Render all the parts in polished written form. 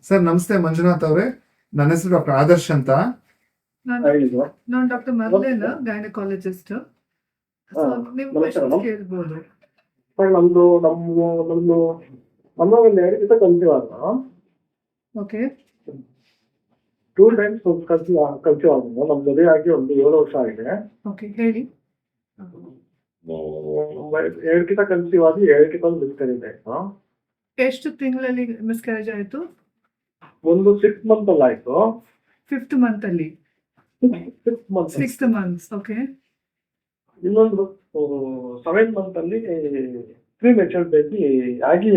Sir ನಮಸ್ತೆ ಮಂಜುನಾಥ್ ಅವರೇ. ನನ್ನ ಹೆಸರು ಡಾಕ್ಟರ್ ಆದರ್ಶ್ ಅಂತ. ನಾನು ಹೇಳಿದ್ರು. ನಾನು ಡಾಕ್ಟರ್ ಮರ್ಲೇನ ಗೈನಕಾಲಜಿಸ್ಟ್. ಸೊ ನಿಮ್ ಕ್ವೆಶ್ಚನ್ಸ್ ಕೇಳ್ಬೋದು. ಸರ್ ನಮ್ದು ಅಮ್ಮ ಒಂದು 2 ದಿವಸ ಕನ್ಸೀವ್ ಆದ. ಓಕೆ 2 ಟೈಮ್ಸ್ ಕನ್ಸೀವ್ ಆದ. ನಮ್ ಮದುವೆ ಆಗಿ ಒಂದು 7 ವರ್ಷ ಆಗಿದೆ. ಓಕೆ ಹೇಳಿ. 2 ದಿವಸ ಕನ್ಸೀವ್ ಆಗಿ 2 ದಿವಸ ಮಿಸ್ಕರೇಜ್ ಆಯ್ತು. ಎಷ್ಟು ತಿಂಗಳಲ್ಲಿ ಮಿಸ್ಕ್ಯಾರೇಜ್ ಆಯ್ತು? ಒಂದು 6 ಮಂತ್ ಅಲ್ಲಿ ಆಯ್ತು. 5th ಮಂತ್ ಅಲ್ಲಿ 6 ಮಂತ್. 6th months. ಓಕೆ ಇನ್ನೊಂದು 7 ಮಂತ್ ಅಲ್ಲಿ ಪ್ರೀ ಮೆಚೂರ್ ಬೇಬಿ ಆಗಿ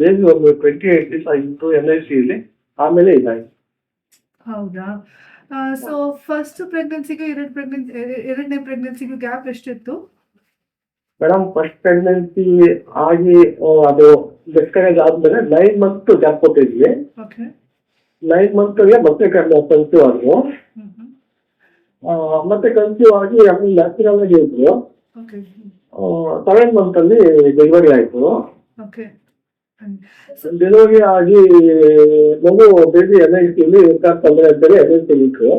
ಬೇಬಿ ಒಂದು 28 ದಿವಸ ಇತ್ತು NIC ಇಲ್ಲಿ. ಆಮೇಲೆ ಇದಾಯ್ತು. ಹೌದಾ? ಸೊ ಫಸ್ಟ್ ಪ್ರೆಗ್ನೆನ್ಸಿಗೆ ಎರಡನೇ ಪ್ರೆಗ್ನೆನ್ಸಿಗೂ ಗ್ಯಾಪ್ ಎಷ್ಟಿತ್ತು? ಮೇಡಮ್ ಫಸ್ಟ್ ಪ್ರೆಗ್ನೆನ್ಸಿ ಆಗಿ ಅದು ಮಿಸ್ಕರೇಜ್ ಆದ್ಮೇಲೆ 9 ಮಂತ್ ಗ್ಯಾಪ್ ಕೊಟ್ಟಿದ್ವಿ. ಓಕೆ 9 ಮಂತ್ಗೆ ಮತ್ತೆ ಕನ್ಸೀವ್ ಆದ್ರು. ಮತ್ತೆ ಕನ್ಸೀವ್ ಆಗಿ ಆಮೇಲೆ ನ್ಯಾಚುರಲ್ ಆಗಿ ಇದ್ರು. ಓಕೆ 7 ಮಂತ್ ಅಲ್ಲಿ ಡೆಲಿವರಿ ಆಯ್ತು. ಓಕೆ ಡೆಲಿವರಿ ಆಗಿ ಮಗು ಬೇಬಿ NIC ಇಲ್ಲಿ ತೊಂದರೆ ಅಂತೇಳಿ NIC ಇತ್ತು.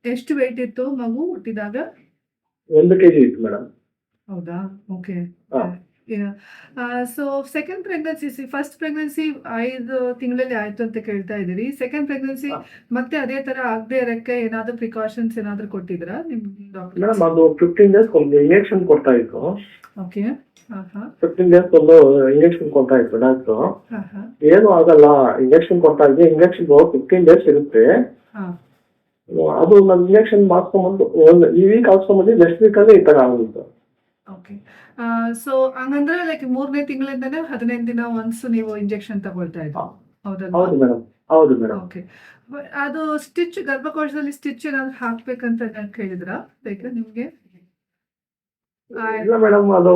ಎಷ್ಟು ವೇಟ್ ಇತ್ತು ಮಗು ಹುಟ್ಟಿದಾಗ? 1 kg ಇತ್ತು ಮೇಡಮ್. ಹೌದಾ? ಓಕೆ ಹಾ. So second pregnancy, first pregnancy 5 ತಿಂಗಳಲ್ಲಿ ಆಯ್ತು ಅಂತ ಕೇಳ್ತಾ ಇದ್ದೀರಿ. ಸೆಕೆಂಡ್ ಪ್ರೆಗ್ನೆನ್ಸಿ ಹಾ. ಮತ್ತೆ ಅದೇ ತರ ಆಗದೆ ಇರಕ್ಕೆ ಏನಾದ್ರು ಪ್ರಿಕಾಷನ್ಸ್ ಏನಾದ್ರು ಕೊಟ್ಟಿದ್ರಾ ನಿಮ್ ಡಾಕ್ಟರ್? ಮೇಡಮ್ ಅದು 15 ಡೇಸ್ ಒಂದು ಇಂಜೆಕ್ಷನ್ ಕೊಡ್ತಾ ಇತ್ತು. ಓಕೆ 15 ಡೇಸ್ ಒಂದು ಇಂಜೆಕ್ಷನ್ ಕೊಡ್ತಾ ಇತ್ತು ಡಾಕ್ಟ್ರು. ಹಾ ಏನು ಆಗಲ್ಲ, ಇಂಜೆಕ್ಷನ್ ಕೊಡ್ತಾ ಇದ್ದೆ. ಇಂಜೆಕ್ಷನ್ 15 ಡೇಸ್ ಇರುತ್ತೆ. ಅದು ನಾನು ಇಂಜೆಕ್ಷನ್ ಮಾಡ್ಕೊಂಡ್ಬಂದು ಈ ವೀಕ್ ಹಾಕ್ಸ್ಕೊಂಡ್ಬಂದು ನೆಕ್ಸ್ಟ್ ವೀಕ್ ಅಲ್ಲಿ ಈ ತರ ಆಗೋಗಿತ್ತು. ಓಕೆ ಸೊ ಹಂಗಂದ್ರೆ ಲೈಕ್ 3ನೇ ತಿಂಗಳಿಂದಾನೆ 15 ದಿನ ಒನ್ಸ್ ನೀವು ಇಂಜೆಕ್ಷನ್ ತಗೊಳ್ತಾ ಇದ್ದೀರಾ, ಹೌದಲ್ವಾ? ಹೌದು ಮೇಡಮ್. ಹೌದು ಮೇಡಮ್. ಓಕೆ ಅದು ಸ್ಟಿಚ್ ಗರ್ಭಕೋಶದಲ್ಲಿ ಸ್ಟಿಚ್ ಏನಾದ್ರು ಹಾಕ್ಬೇಕಂತ ಕೇಳಿದ್ರಾ ಲೈಕ್ ನಿಮ್ಗೆ? ಇಲ್ಲ ಮೇಡಮ್, ಅದು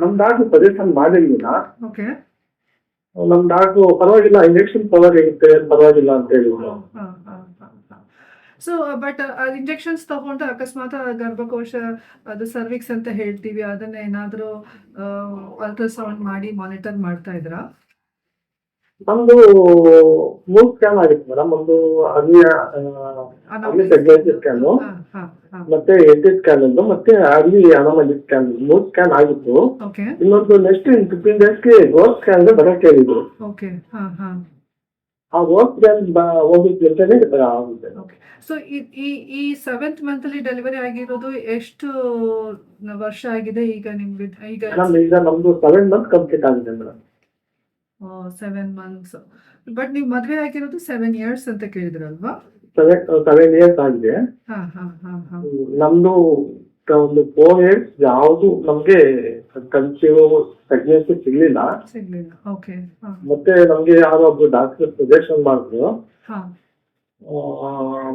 ನಮ್ ಡಾಕ್ಟರ್ ಸಜೆಷನ್ ಮಾಡಿರ್ಲಿಲ್ಲ. ಓಕೆ ನಮ್ ಡಾಕ್ಟರ್ ಪರವಾಗಿಲ್ಲ, ಇಂಜೆಕ್ಷನ್ ಪವರ್ ಇರುತ್ತೆ, ಪರವಾಗಿಲ್ಲ ಅಂತ ಹೇಳಿದ್ರು. ಸೊ ಬಟ್ ಇಂಜೆಕ್ಷನ್ಸ್ ತಗೊಂಡು ಅಕಸ್ಮಾತ್ ಗರ್ಭಕೋಶ ಅದು ಸರ್ವಿಕ್ಸ್ ಅಂತ ಹೇಳ್ತೀವಿ, ಅದನ್ನ ಏನಾದರೂ ಅಲ್ಟ್ರಾಸೌಂಡ್ ಮಾಡಿ ಮಾನಿಟರ್ ಮಾಡ್ತಾ ಇದ್ರಾ? ನಮ್ದು 3 ಸ್ಕ್ಯಾನ್ ಆಗಿತ್ತು ಮೇಡಮ್. ಒಂದು ಅಗ್ನಿ ಪ್ರೆಗ್ನೆನ್ಸಿ ಸ್ಕ್ಯಾನ್, ಮತ್ತೆ ಎಟಿ ಸ್ಕ್ಯಾನ್ ಒಂದು, ಮತ್ತೆ ಅಗ್ನಿ ಅನಾಮಲಿ ಸ್ಕ್ಯಾನ್, 3 ಸ್ಕ್ಯಾನ್ ಆಗಿತ್ತು. ಓಕೆ ಇನ್ನೊಂದು ನೆಕ್ಸ್ಟ್ 15 ಡೇಸ್ಗೆ ಗೋಸ್ಟ್ ಸ್ಕ್ಯಾನ್ ಬರಕ್ಕೆ ಹೇಳಿದ್ರು. ಓಕೆ ಆ ಗೋಸ್ಟ್ ಸ್ಕ್ಯಾನ್ ಹೋಗಿದ್ದು ಅಂತಾನೆ ಈ ತರ ಆಗುತ್ತೆ. ಓಕೆ ಸೊ ಈ 7th ಮಂತ್ ಅಲ್ಲಿ ಡೆಲಿವರಿ ಆಗಿರೋದು ಎಷ್ಟು ವರ್ಷ ಆಗಿದೆ ಈಗ ನಿಮ್ಗೆ? ಈಗ ಮೇಡಮ್ ಈಗ ನಮ್ದು 7 ಮಂತ್ ಕಂಪ್ಲೀಟ್ ಆಗಿದೆ ಮೇಡಮ್. 7 ಮಂತ್ಸ್. ಬಟ್ ನೀವು ಮದ್ವೆ ಆಗಿರೋದು 7 ಇಯರ್ಸ್ ಅಂತ ಕೇಳಿದ್ರಲ್ವಾ? 7 ಇಯರ್ಸ್ ಆಗಿದೆ. ನಮ್ದು ಒಂದು 4 ಇಯರ್ಸ್ ಯಾವುದು ನಮ್ಗೆ ಕನ್ಸೀವ್ ಪ್ರೆಗ್ನೆನ್ಸಿ ಸಿಗ್ಲಿಲ್ಲ. ಓಕೆ ಮತ್ತೆ ನಮ್ಗೆ ಯಾರೋ ಒಬ್ರು ಡಾಕ್ಟರ್ ಸಜೆಷನ್ ಮಾಡಿದ್ರು.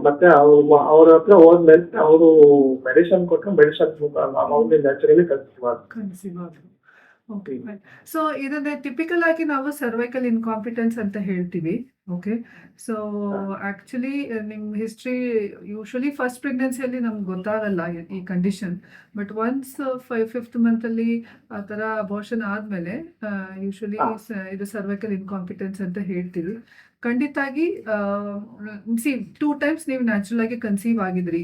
ಮತ್ತೆ ಅವ್ರ ಹತ್ರ ಹೋದ್ಮೇಲೆ ಅವರು ಮೆಡಿಸಿನ್ ಕೊಟ್ಟರು. ಮೆಡಿಸಿನ್ ಅವ್ರಿಗೆ ನ್ಯಾಚುರಲಿ ಕನ್ಸೀವ್ ಆದ್ರು. ಓಕೆ ಸೊ ಇದನ್ನ ಟಿಪಿಕಲ್ ಆಗಿ ನಾವು ಸರ್ವೈಕಲ್ ಇನ್ಕಾಂಪಿಟೆನ್ಸ್ ಅಂತ ಹೇಳ್ತೀವಿ. ಓಕೆ ಸೊ ಆಕ್ಚುಲಿ ನಿಮ್ಮ ಹಿಸ್ಟ್ರಿ ಯೂಶಲಿ ಫಸ್ಟ್ ಪ್ರೆಗ್ನೆನ್ಸಿಯಲ್ಲಿ ನಮ್ಗೆ ಗೊತ್ತಾಗಲ್ಲ ಈ ಕಂಡೀಷನ್. ಬಟ್ ಒನ್ಸ್ 5th ಮಂತಲ್ಲಿ ಆ ಥರ ಅಬೋರ್ಷನ್ ಆದಮೇಲೆ ಯೂಶಲಿ ಇದು ಸರ್ವೈಕಲ್ ಇನ್ಕಾಂಪಿಟೆನ್ಸ್ ಅಂತ ಹೇಳ್ತೀವಿ. ಖಂಡಿತಾಗಿ 2 ಟೈಮ್ಸ್ ನೀವು ನ್ಯಾಚುರಲ್ ಆಗಿ ಕನ್ಸೀವ್ ಆಗಿದ್ರಿ.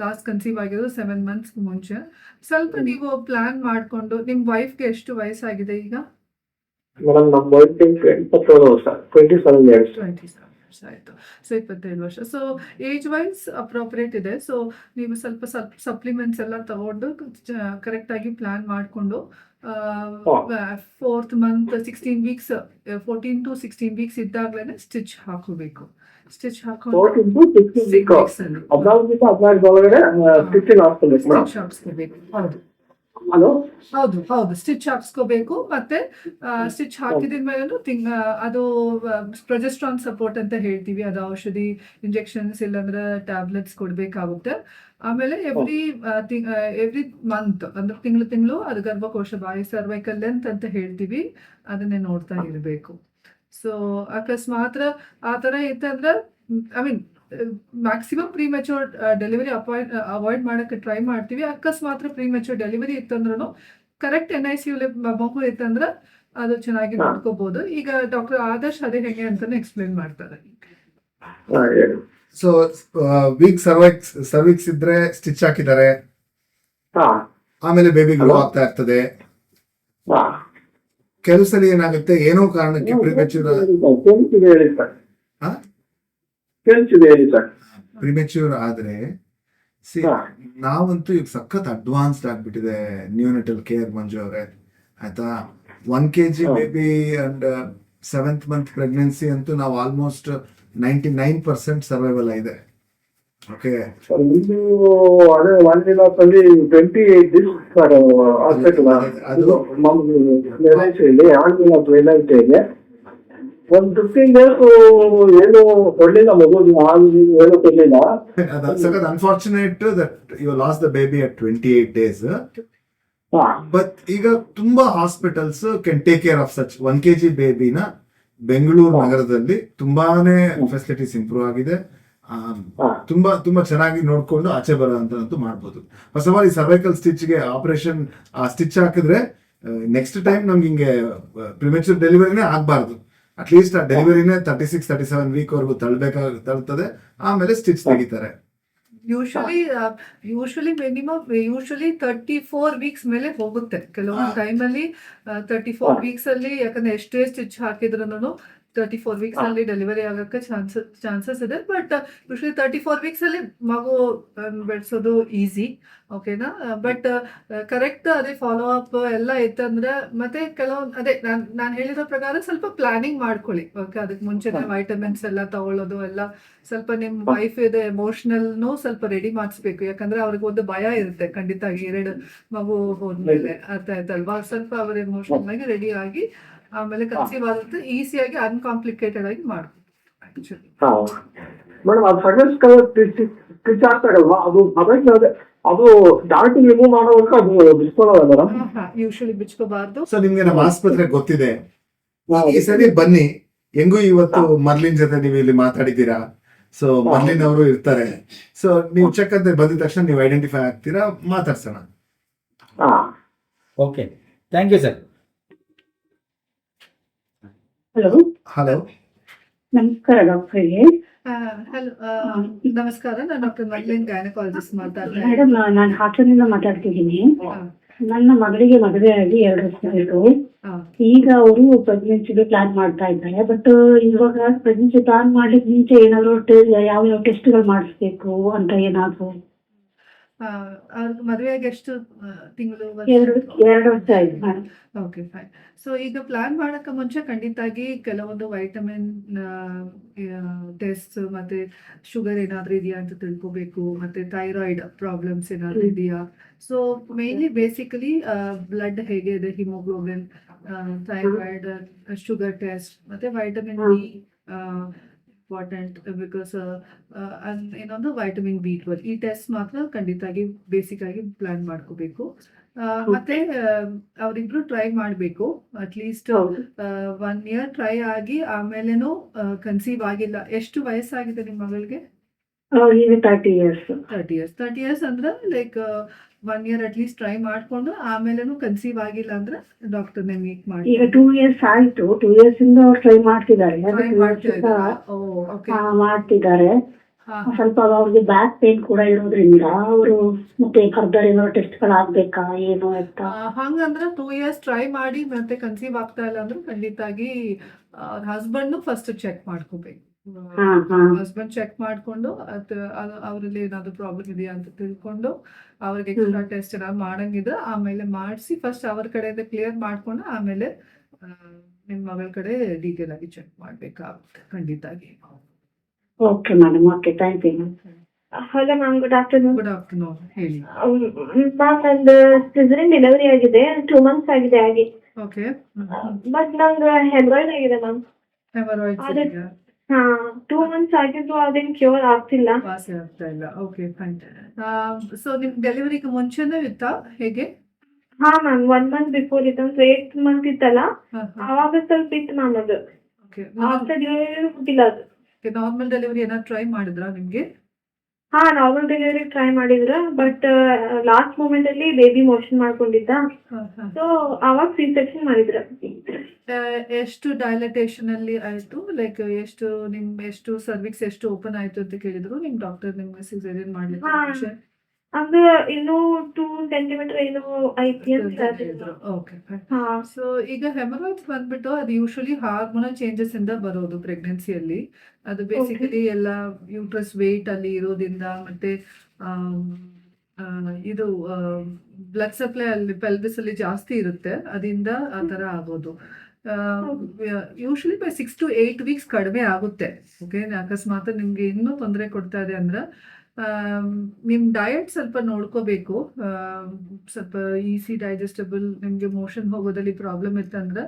ಲಾಸ್ಟ್ ಕನ್ಸೀವ್ ಆಗಿರೋದು 7 ಮಂತ್ಸ್ ಮುಂಚೆ. ಸ್ವಲ್ಪ ನೀವು ಪ್ಲಾನ್ ಮಾಡಿಕೊಂಡು, ನಿಮ್ಮ ವೈಫ್ಗೆ ಎಷ್ಟು ವಯಸ್ಸಾಗಿದೆ ಈಗ? ಮೇಡಮ್ ನಮ್ಮ ವಯಸ್ಸು 27 ವರ್ಷ, 27 ಇಯರ್ಸ್. 27 ವರ್ಷ ಆಯಿತು. ಸೊ 27 ವರ್ಷ. ಸೊ ಏಜ್ ವೈಸ್ ಅಪ್ರೋಪ್ರಿಯೇಟ್ ಇದೆ. ಸೊ ನೀವು ಸ್ವಲ್ಪ ಸಪ್ಲಿಮೆಂಟ್ಸ್ ಎಲ್ಲ ತಗೊಂಡು ಕರೆಕ್ಟಾಗಿ ಪ್ಲಾನ್ ಮಾಡಿಕೊಂಡು 4th month 16 weeks 14 to 16 weeks ಇದ್ದಾಗಲೇ ಸ್ಟಿಚ್ ಹಾಕೋಬೇಕು. ಸ್ಟಿಚ್ ಹಾಕೊಂಡು 14 to 16 weeks. 14 ಒಳಗಡೆ ಸ್ಟಿಚಿಂಗ್ ಹಾಕ್ಸ್ಕೋಬೇಕು ಮೇಡಮ್. ಸ್ಟಿಚ್ ಹಾಕ್ಸ್ಕೋಬೇಕು. ಹೌದು ಹಲೋ, ಹೌದು ಸ್ಟಿಚ್ ಹಾಕ್ಸ್ಕೋಬೇಕು. ಮತ್ತೆ ಸ್ಟಿಚ್ ಹಾಕಿದ್ಮೇಲೆ ಅದು ಪ್ರೊಜೆಸ್ಟ್ರಾನ್ ಸಪೋರ್ಟ್ ಅಂತ ಹೇಳ್ತೀವಿ. ಅದು ಔಷಧಿ, ಇಂಜೆಕ್ಷನ್ಸ್ ಇಲ್ಲಾಂದ್ರೆ ಟ್ಯಾಬ್ಲೆಟ್ಸ್ ಕೊಡಬೇಕಾಗುತ್ತೆ. ಆಮೇಲೆ ಎವ್ರಿ ಮಂತ್ ಅಂದ್ರೆ ತಿಂಗಳು ಅದು ಗರ್ಭಕೋಶ ಬಾಯಿ ಸರ್ವೈಕಲ್ ಲೆಂತ್ ಅಂತ ಹೇಳ್ತೀವಿ, ಅದನ್ನೇ ನೋಡ್ತಾ ಇರಬೇಕು. ಸೊ ಅಕಸ್ಮಾತ್ ಆ ಥರ ಇತ್ತಂದ್ರೆ I mean maximum premature delivery avoid ಮಾಡೋಕ್ಕೆ ಟ್ರೈ ಮಾಡ್ತೀವಿ. ಅಕಸ್ಮಾತ್ ಪ್ರೀಮೆಚೂರ್ ಡೆಲಿವರಿ ಇತ್ತಂದ್ರೂ ಕರೆಕ್ಟ್ NICU ಮಗು ಇತ್ತಂದ್ರೆ ಅದು ಚೆನ್ನಾಗಿ ನೋಡ್ಕೋಬಹುದು. ಈಗ ಡಾಕ್ಟರ್ ಆದರ್ಶ್ ಅದೇ ಹೆಂಗೆ ಅಂತಾನೆ ಎಕ್ಸ್ಪ್ಲೇನ್ ಮಾಡ್ತಾರೆ. ಹೇಳಿ. ಸೊ ವೀಕ್ ಸರ್ವಿಕ್ಸ್ ಇದ್ರೆ ಸ್ಟಿಚ್ ಹಾಕಿದ್ದಾರೆ, ಹಾ ಆಮೇಲೆ ಬೇಬಿ ಗ್ರೋ Hello? ಆಗ್ತಾ ಇರ್ತದೆ. ಹಾ ಕೆಲವು ಸಲ ಏನಾಗುತ್ತೆ, ಏನೋ ಕಾರಣಕ್ಕೆ ಪ್ರಿಮೆಚ್ಯೂರ್ ಕೇಳಿಸಿದೆ ಹೇಳಿ ಸರ್. ಹಾ? ಕೇಳಿಸಿದೆ ಹೇಳಿ ಸರ್. ಪ್ರಿಮೆಚ್ಯೂರ್ ಆದ್ರೆ ಹಾ. ನಾವಂತೂ ಈಗ ಸಖತ್ ಅಡ್ವಾನ್ಸ್ಡ್ ಆಗ್ಬಿಟ್ಟಿದೆ ನ್ಯೂನೆಟಲ್ ಕೇರ್ ಮಂಜು ಅವರೇ, ಆಯ್ತಾ. 1 kg ಹಾ. Baby and 7th month pregnancy ಅಂತೂ ನಾವು ಆಲ್ಮೋಸ್ಟ್ 99% ಸರ್ವೈವಲ್ ಇದೆ. ಓಕೆ, ಸರ್ ಒಂದು ಅದೇ ವಾಲ್ಮೀನಾಥಲ್ಲಿ 28 ದಿವಸ ಸರ್ ಹಾಸ್ಪಿಟಲ್ ಅದು- ನಮ್ದು ಇದೆ ವಾಲ್ಮೀನಾಥ್ ವೆಲೈತೆ ಇದೆ. ಒಂದು 15 ಡೇಸ್ ಏನು ಕೊಡ್ಲಿಲ್ಲ, ಮಗು ಹಾಲು ಏನು ಕೊಡ್ಲಿಲ್ಲ. ಸಖತ್ unfortunate that you lost the baby at 28 days. ಹಾ ಬಟ್ ಈಗ ತುಂಬಾ hospitals can take care of such 1 kg ಬೇಬಿನ. ಬೆಂಗಳೂರು ಹಾ. ನಗರದಲ್ಲಿ ತುಂಬಾನೇ ಫೆಸಿಲಿಟೀಸ್ ಇಂಪ್ರೂವ್ ಆಗಿದೆ. ಹಾ. ತುಂಬಾ ಚೆನ್ನಾಗಿ ನೋಡ್ಕೊಂಡು ಆಚೆ ಬರೋಂತೂ ಮಾಡ್ಬೋದು. ಫಸ್ಟ್ ಆಫ್ ಆಲ್ ಈ ಸರ್ವೈಕಲ್ ಸ್ಟಿಚ್ಗೆ ಆಪರೇಷನ್ ಸ್ಟಿಚ್ ಹಾಕಿದ್ರೆ ನೆಕ್ಸ್ಟ್ ಟೈಮ್ ನಮ್ಗೆ ಹಿಂಗೆ ಪ್ರಿಮೆಚೂರ್ ಡೆಲಿವರಿನೇ ಆಗ್ಬಾರ್ದು. ಅಟ್ಲೀಸ್ಟ್ ಆ ಡೆಲಿವರಿನೇ 36-37 ವೀಕ್ ವರೆಗೂ ತಳ್ತದೆ, ಆಮೇಲೆ ಸ್ಟಿಚ್ ತೆಗಿತಾರೆ. ಯೂಶಲಿ ಮಿನಿಮಮ್ 34 ವೀಕ್ಸ್ ಮೇಲೆ ಹೋಗುತ್ತೆ. ಕೆಲವೊಂದು ಟೈಮಲ್ಲಿ 34 ವೀಕ್ಸ್ ಅಲ್ಲಿ, ಯಾಕಂದ್ರೆ ಎಷ್ಟೇ ಸ್ಟಿಚ್ ಹಾಕಿದ್ರು 34 ವೀಕ್ಸ್ ಅಲ್ಲಿ ಡೆಲಿವರಿ ಆಗಕ್ಕೆ ಚಾನ್ಸಸ್ ಇದೆ. ಬಟ್ ಯೂಶಲಿ 34 ವೀಕ್ಸ್ ಅಲ್ಲಿ ಮಗು ಬೆಳೆಸೋದು ಈಸಿ, ಓಕೆನಾ. ಬಟ್ ಕರೆಕ್ಟ್ ಅದೇ ಫಾಲೋ ಅಪ್ ಎಲ್ಲ ಇತ್ತಂದ್ರೆ, ಮತ್ತೆ ಕೆಲವೊಂದು ಅದೇ ನಾನು ಹೇಳಿರೋ ಪ್ರಕಾರ ಸ್ವಲ್ಪ ಪ್ಲಾನಿಂಗ್ ಮಾಡ್ಕೊಳ್ಳಿ. ಓಕೆ, ಅದಕ್ಕೆ ಮುಂಚೆನೆ ವೈಟಮಿನ್ಸ್ ಎಲ್ಲ ತಗೊಳ್ಳೋದು ಎಲ್ಲ ಸ್ವಲ್ಪ ನಿಮ್ಮ ವೈಫ್ ಇದೆ ಎಮೋಷನಲ್ನು ಸ್ವಲ್ಪ ರೆಡಿ ಮಾಡಿಸ್ಬೇಕು. ಯಾಕಂದ್ರೆ ಅವ್ರಿಗೆ ಒಂದು ಭಯ ಇರುತ್ತೆ ಖಂಡಿತ, 2 ಮಗು ಹೋದ್ಮೇಲೆ, ಅರ್ಥ ಆಯ್ತಲ್ವಾ. ಸ್ವಲ್ಪ ಅವ್ರ ಎಮೋಷನಲ್ ಆಗಿ ರೆಡಿ ಆಗಿ ಆಮೇಲೆ ಕನ್ಸೀವ್ ಆಗುತ್ತೆ, ಈಸಿಯಾಗಿ ಅನ್ಕಾಂಪ್ಲಿಕೇಟೆಡ್ ಆಗಿ ಮಾಡ್ಬೋದು ಆಕ್ಚುಲಿ. ಹಾ ಮೇಡಮ್, ಅದು ಸಗಸ್ ಕಲರ್ ಸ್ಟಿಚ್ ಆಗ್ತಾರಲ್ವಾ, ಅದು ಅದು ಡಾರ್ಟ್ ರಿಮೂವ್ ಮಾಡೋವಾಗ ಅದು ಬಿಸ್ಕೊಳ್ಳೋದ ಮೇಡಮ್? ಯೂಶಲಿ ಬಿಚ್ಕೋಬಾರ್ದು. ಸೊ ನಿಮ್ಗೆ ನಮ್ಮ ಆಸ್ಪತ್ರೆ ಗೊತ್ತಿದೆ, ಈ ಸರಿ ಬನ್ನಿ. ಹೆಂಗೂ ಇವತ್ತು ಮರ್ಲಿನ್ ಜೊತೆ ನೀವು ಇಲ್ಲಿ ಮಾತಾಡಿದ್ದೀರಾ, ಸೊ ಮರ್ಲಿನ್ ಅವರು ಇರ್ತಾರೆ. ಸೊ ನೀವು ಚೆಕ್ ಅಂತ ಬಂದಿದ ತಕ್ಷಣ ನೀವು ಐಡೆಂಟಿಫೈ ಆಗ್ತೀರಾ, ಮಾತಾಡ್ಸೋಣ. ಹಾ okay, thank you sir. Hello hello, ನಮಸ್ಕಾರ ಡಾಕ್ಟರ್ಗೆ. ಹಲೋ, ನಮಸ್ಕಾರ. ನಾನು ಡಾಕ್ಟರ್ ಮರ್ಲಿನ್ ಗೈನಕಾಲಜಿಸ್ಟ್ ಮಾತಾಡ್ತಾ ಮೇಡಮ್, ನಾನು ಹಾಸನಿಂದ ಮಾತಾಡ್ತಿದ್ದೀನಿ. ನನ್ನ ಮಗಳಿಗೆ ಮದುವೆ ಆಗಿ 2 ವರ್ಷ ಆಯಿತು. ಈಗ ಅವರು ಪ್ರೆಗ್ನೆನ್ಸಿಗೆ ಪ್ಲಾನ್ ಮಾಡ್ತಾ ಇದ್ದಾರೆ. ಬಟ್ ಇವಾಗ ಪ್ರೆಗ್ನೆನ್ಸಿ ಪ್ಲಾನ್ ಮಾಡ್ಲಿಕ್ಕೆ ಮುಂಚೆ ಏನಾದ್ರು ಯಾವ ಟೆಸ್ಟ್ಗಳು ಮಾಡಿಸ್ಬೇಕು ಅಂತ ಏನಾದ್ರು? ಅವ್ರಿಗೆ ಮದುವೆಯಾಗಿ ಎಷ್ಟು ತಿಂಗಳು? 2 ವರ್ಷ ಆಯ್ತು ಮೇಡಮ್. Okay, fine. ಸೊ ಈಗ ಪ್ಲಾನ್ ಮಾಡಕ್ಕೆ ಮುಂಚೆ ಖಂಡಿತಾಗಿ ಕೆಲವೊಂದು ವೈಟಮಿನ್ ಟೆಸ್ಟ್, ಮತ್ತೆ ಶುಗರ್ ಏನಾದ್ರೂ ಇದೆಯಾ ಅಂತ ತಿಳ್ಕೋಬೇಕು, ಮತ್ತೆ ಥೈರಾಯ್ಡ್ ಪ್ರಾಬ್ಲಮ್ಸ್ ಏನಾದ್ರೂ ಇದೆಯಾ. ಸೊ ಮೇನ್ಲಿ ಬೇಸಿಕಲಿ ಬ್ಲಡ್ ಹೇಗೆ ಇದೆ, ಹಿಮೋಗ್ಲೋಬಿನ್, ಥೈರಾಯ್ಡ್, ಶುಗರ್ ಟೆಸ್ಟ್, ಮತ್ತೆ ವೈಟಮಿನ್ ಡಿ ಇಂಪಾರ್ಟೆಂಟ್. ಬಿಕಾಸ್ ಇನ್ನೊಂದು ವೈಟಮಿನ್ B12, ಈ ಟೆಸ್ಟ್ ಮಾತ್ರ ಖಂಡಿತಾಗಿ ಬೇಸಿಕ್ ಆಗಿ ಪ್ಲಾನ್ ಮಾಡ್ಕೋಬೇಕು. ಮತ್ತೆ ಅವರಿಬ್ರು ಟ್ರೈ ಮಾಡಬೇಕು. ಅಟ್ಲೀಸ್ಟ್ 1 year ಟ್ರೈ ಆಗಿ ಆಮೇಲೆನೂ ಕನ್ಸೀವ್ ಆಗಿಲ್ಲ. ಎಷ್ಟು ವಯಸ್ಸಾಗಿದೆ ನಿಮ್ಮ ಮಗಳಿಗೆ? ಈಗ 30 years. 30 years ಅಂದ್ರೆ ಲೈಕ್ 1 year ಅಟ್ಲೀಸ್ಟ್ ಟ್ರೈ ಮಾಡ್ಕೊಂಡು ಆಮೇಲೆನೂ ಕನ್ಸೀವ್ ಆಗಿಲ್ಲ ಅಂದ್ರೆ ಡಾಕ್ಟರ್ನೇ ಮೀಟ್ ಮಾಡಿ. ಈಗ 2 years ಆಯ್ತು. 2 years ಇಂದ ಅವ್ರು ಟ್ರೈ ಮಾಡ್ತಿದ್ದಾರೆ. ಮಾಡ್ತಿದ್ದಾರೆ. ಸ್ವಲ್ಪ ಅವ್ರಿಗೆ ಬ್ಯಾಕ್ ಪೇನ್ ಕೂಡ ಇರೋದ್ರಿಂದ ಅವರು ಮತ್ತೆ ಫರ್ದರ್ ಏನೋ ಟೆಸ್ಟ್ಗಳು ಆಗ್ಬೇಕಾ ಏನು ಅಂತ. ಹಂಗಂದ್ರೆ 2 years ಟ್ರೈ ಮಾಡಿ ಮತ್ತೆ ಕನ್ಸೀವ್ ಆಗ್ತಾ ಇಲ್ಲ ಅಂದ್ರೆ ಖಂಡಿತಾಗಿ ಅವ್ರ ಹಸ್ಬೆಂಡ್ ಫಸ್ಟ್ ಚೆಕ್ ಮಾಡ್ಕೋಬೇಕು. ಹಸ್ಬೆಂಡ್ ಚೆಕ್ ಮಾಡ್ಕೊಂಡು ಅವರಲ್ಲಿ ಏನಾದ್ರು ಪ್ರಾಬ್ಲಮ್ ಇದೆಯಾ ಅಂತ ತಿಳ್ಕೊಂಡು ಅವ್ರಿಗೆ ಎಕ್ಸ್ಟ್ರಾ ಟೆಸ್ಟ್ ಏನಾದ್ರು ಮಾಡಂಗಿದ್ರೆ ಆಮೇಲೆ ಮಾಡಿಸಿ ಫಸ್ಟ್ ಅವ್ರ ಕಡೆಯಿಂದ ಕ್ಲಿಯರ್ ಮಾಡ್ಕೊಂಡು ಆಮೇಲೆ ನಿಮ್ಮ ಮಗಳ ಕಡೆ ಡೀಟೇಲ್ ಆಗಿ ಚೆಕ್ ಮಾಡ್ಬೇಕಾಗುತ್ತೆ ಖಂಡಿತಾಗಿ. Okay madam, okay, thank you. Hello ma'am, good afternoon. Good afternoon, ಹೇಳಿ. ಮ್ಯಾಮ್, ನಂದು ಸಿಸರಿನ್ ಡೆಲಿವರಿ ಆಗಿದೆ, 2 months ಆಗಿದೆ ಆಗಿ. ಓಕೆ, ಬಟ್ ನಂದು ಹೆಮರಾಯ್ಡ್ ಆಗಿದೆ ಮ್ಯಾಮ್. ಹೆಮರಾಯ್ಡ್ಸ್ 2 months ಆಗಿದ್ದು ಅದೇನು ಕ್ಯೂರ್ ಆಗ್ತಿಲ್ಲ. ವಾಸಿ ಆಗ್ತಾ ಇಲ್ಲ. Okay, fine. ಸೊ ನಿಮ್ ಡೆಲಿವರಿಗೆ ಮುಂಚೆನೇ ಇತ್ತಾ ಹೇಗೆ? ಹಾ ಮ್ಯಾಮ್, 1 month ಬಿಫೋರ್ ಇತ್ತು. 8th month ಇತ್ತಲ್ಲ, ಅವಾಗ ಸ್ವಲ್ಪ ಇತ್ತು ಮ್ಯಾಮ್. ಅದು ಓಕೆ, ಆಫ್ಟರ್ ಡೆಲಿವರಿ ಗೊತ್ತಿಲ್ಲ. ಅದು ನಾರ್ಮಲ್ ಡೆಲಿವರಿ ಏನಾದ್ರು ಟ್ರೈ ಮಾಡಿದ್ರಾ ನಿಮ್ಗೆ? ಹಾ ನಾರ್ಮಲ್ ಡೆಲಿವರಿ ಟ್ರೈ ಮಾಡಿದ್ರ ಬಟ್ ಲಾಸ್ಟ್ ಮೂಮೆಂಟ್ ಅಲ್ಲಿ ಬೇಬಿ ಮೋಷನ್ ಮಾಡ್ಕೊಂಡಿದ್ದ, ಸೊ ಅವಾಗ ಸಿ ಸೆಕ್ಷನ್ ಮಾಡಿದ್ರ. ಎಷ್ಟು ಡೈಲಟೇಷನ್ ಅಲ್ಲಿ ಆಯ್ತು, ಲೈಕ್ ಎಷ್ಟು ಸರ್ವಿಕ್ಸ್ ಎಷ್ಟು ಓಪನ್ ಆಯ್ತು ಅಂತ ಕೇಳಿದ್ರು ನಿಮ್ ಡಾಕ್ಟರ್ ನಿಮ್ಗೆ ಸಿಸೇರಿಯನ್ ಮಾಡ್ಲಿಕ್ಕೆ ಹಾ. ಮುಂಚೆ? ಅಂದ್ರೆ ಇನ್ನೂ 2 ಸೆಂಟಿಮೀಟರ್ ಏನೋ ಐತಿ ಅಂತ ಹೇಳ್ತಿದ್ರು. ಓಕೆ. ಹಾ ಸೊ ಈಗ ಹೆಮರಾಯ್ಡ್ಸ್ ಬಂದ್ಬಿಟ್ಟು ಅದು ಯೂಶಲಿ ಹಾರ್ಮೋನಲ್ ಚೇಂಜಸ್ ಇಂದ ಬರೋದು ಪ್ರೆಗ್ನೆನ್ಸಿಯಲ್ಲಿ. ಅದು ಬೇಸಿಕಲಿ ಎಲ್ಲ ಯೂಟ್ರಸ್ ವೇಟ್ ಅಲ್ಲಿ ಇರೋದ್ರಿಂದ ಮತ್ತೆ ಆಮ್, ಆ, ಇದು ಬ್ಲಡ್ ಸಪ್ಲೈ ಅಲ್ಲಿ ಪೆಲ್ವಿಸ್ ಅಲ್ಲಿ ಜಾಸ್ತಿ ಇರುತ್ತೆ, ಅದರಿಂದ ಆ ತರ ಆಗೋದು. ಯೂಶಲಿ ಬೈ 6 to 8 weeks ಕಡಿಮೆ ಆಗುತ್ತೆ. ಓಕೆ, ಅಕಸ್ಮಾತ್ ನಿಮ್ಗೆ ಇನ್ನೂ ತೊಂದರೆ ಕೊಡ್ತಾ ಇದೆ ಅಂದ್ರೆ ನಿಮ್ ಡಯಟ್ ಸ್ವಲ್ಪ ನೋಡ್ಕೋಬೇಕು. ಸ್ವಲ್ಪ ಈಸಿ ಡೈಜೆಸ್ಟಬಲ್, ನಿಮ್ಗೆ ಮೋಷನ್ ಹೋಗೋದಲ್ಲಿ ಪ್ರಾಬ್ಲಮ್ ಇತ್ತಂದ್ರೆ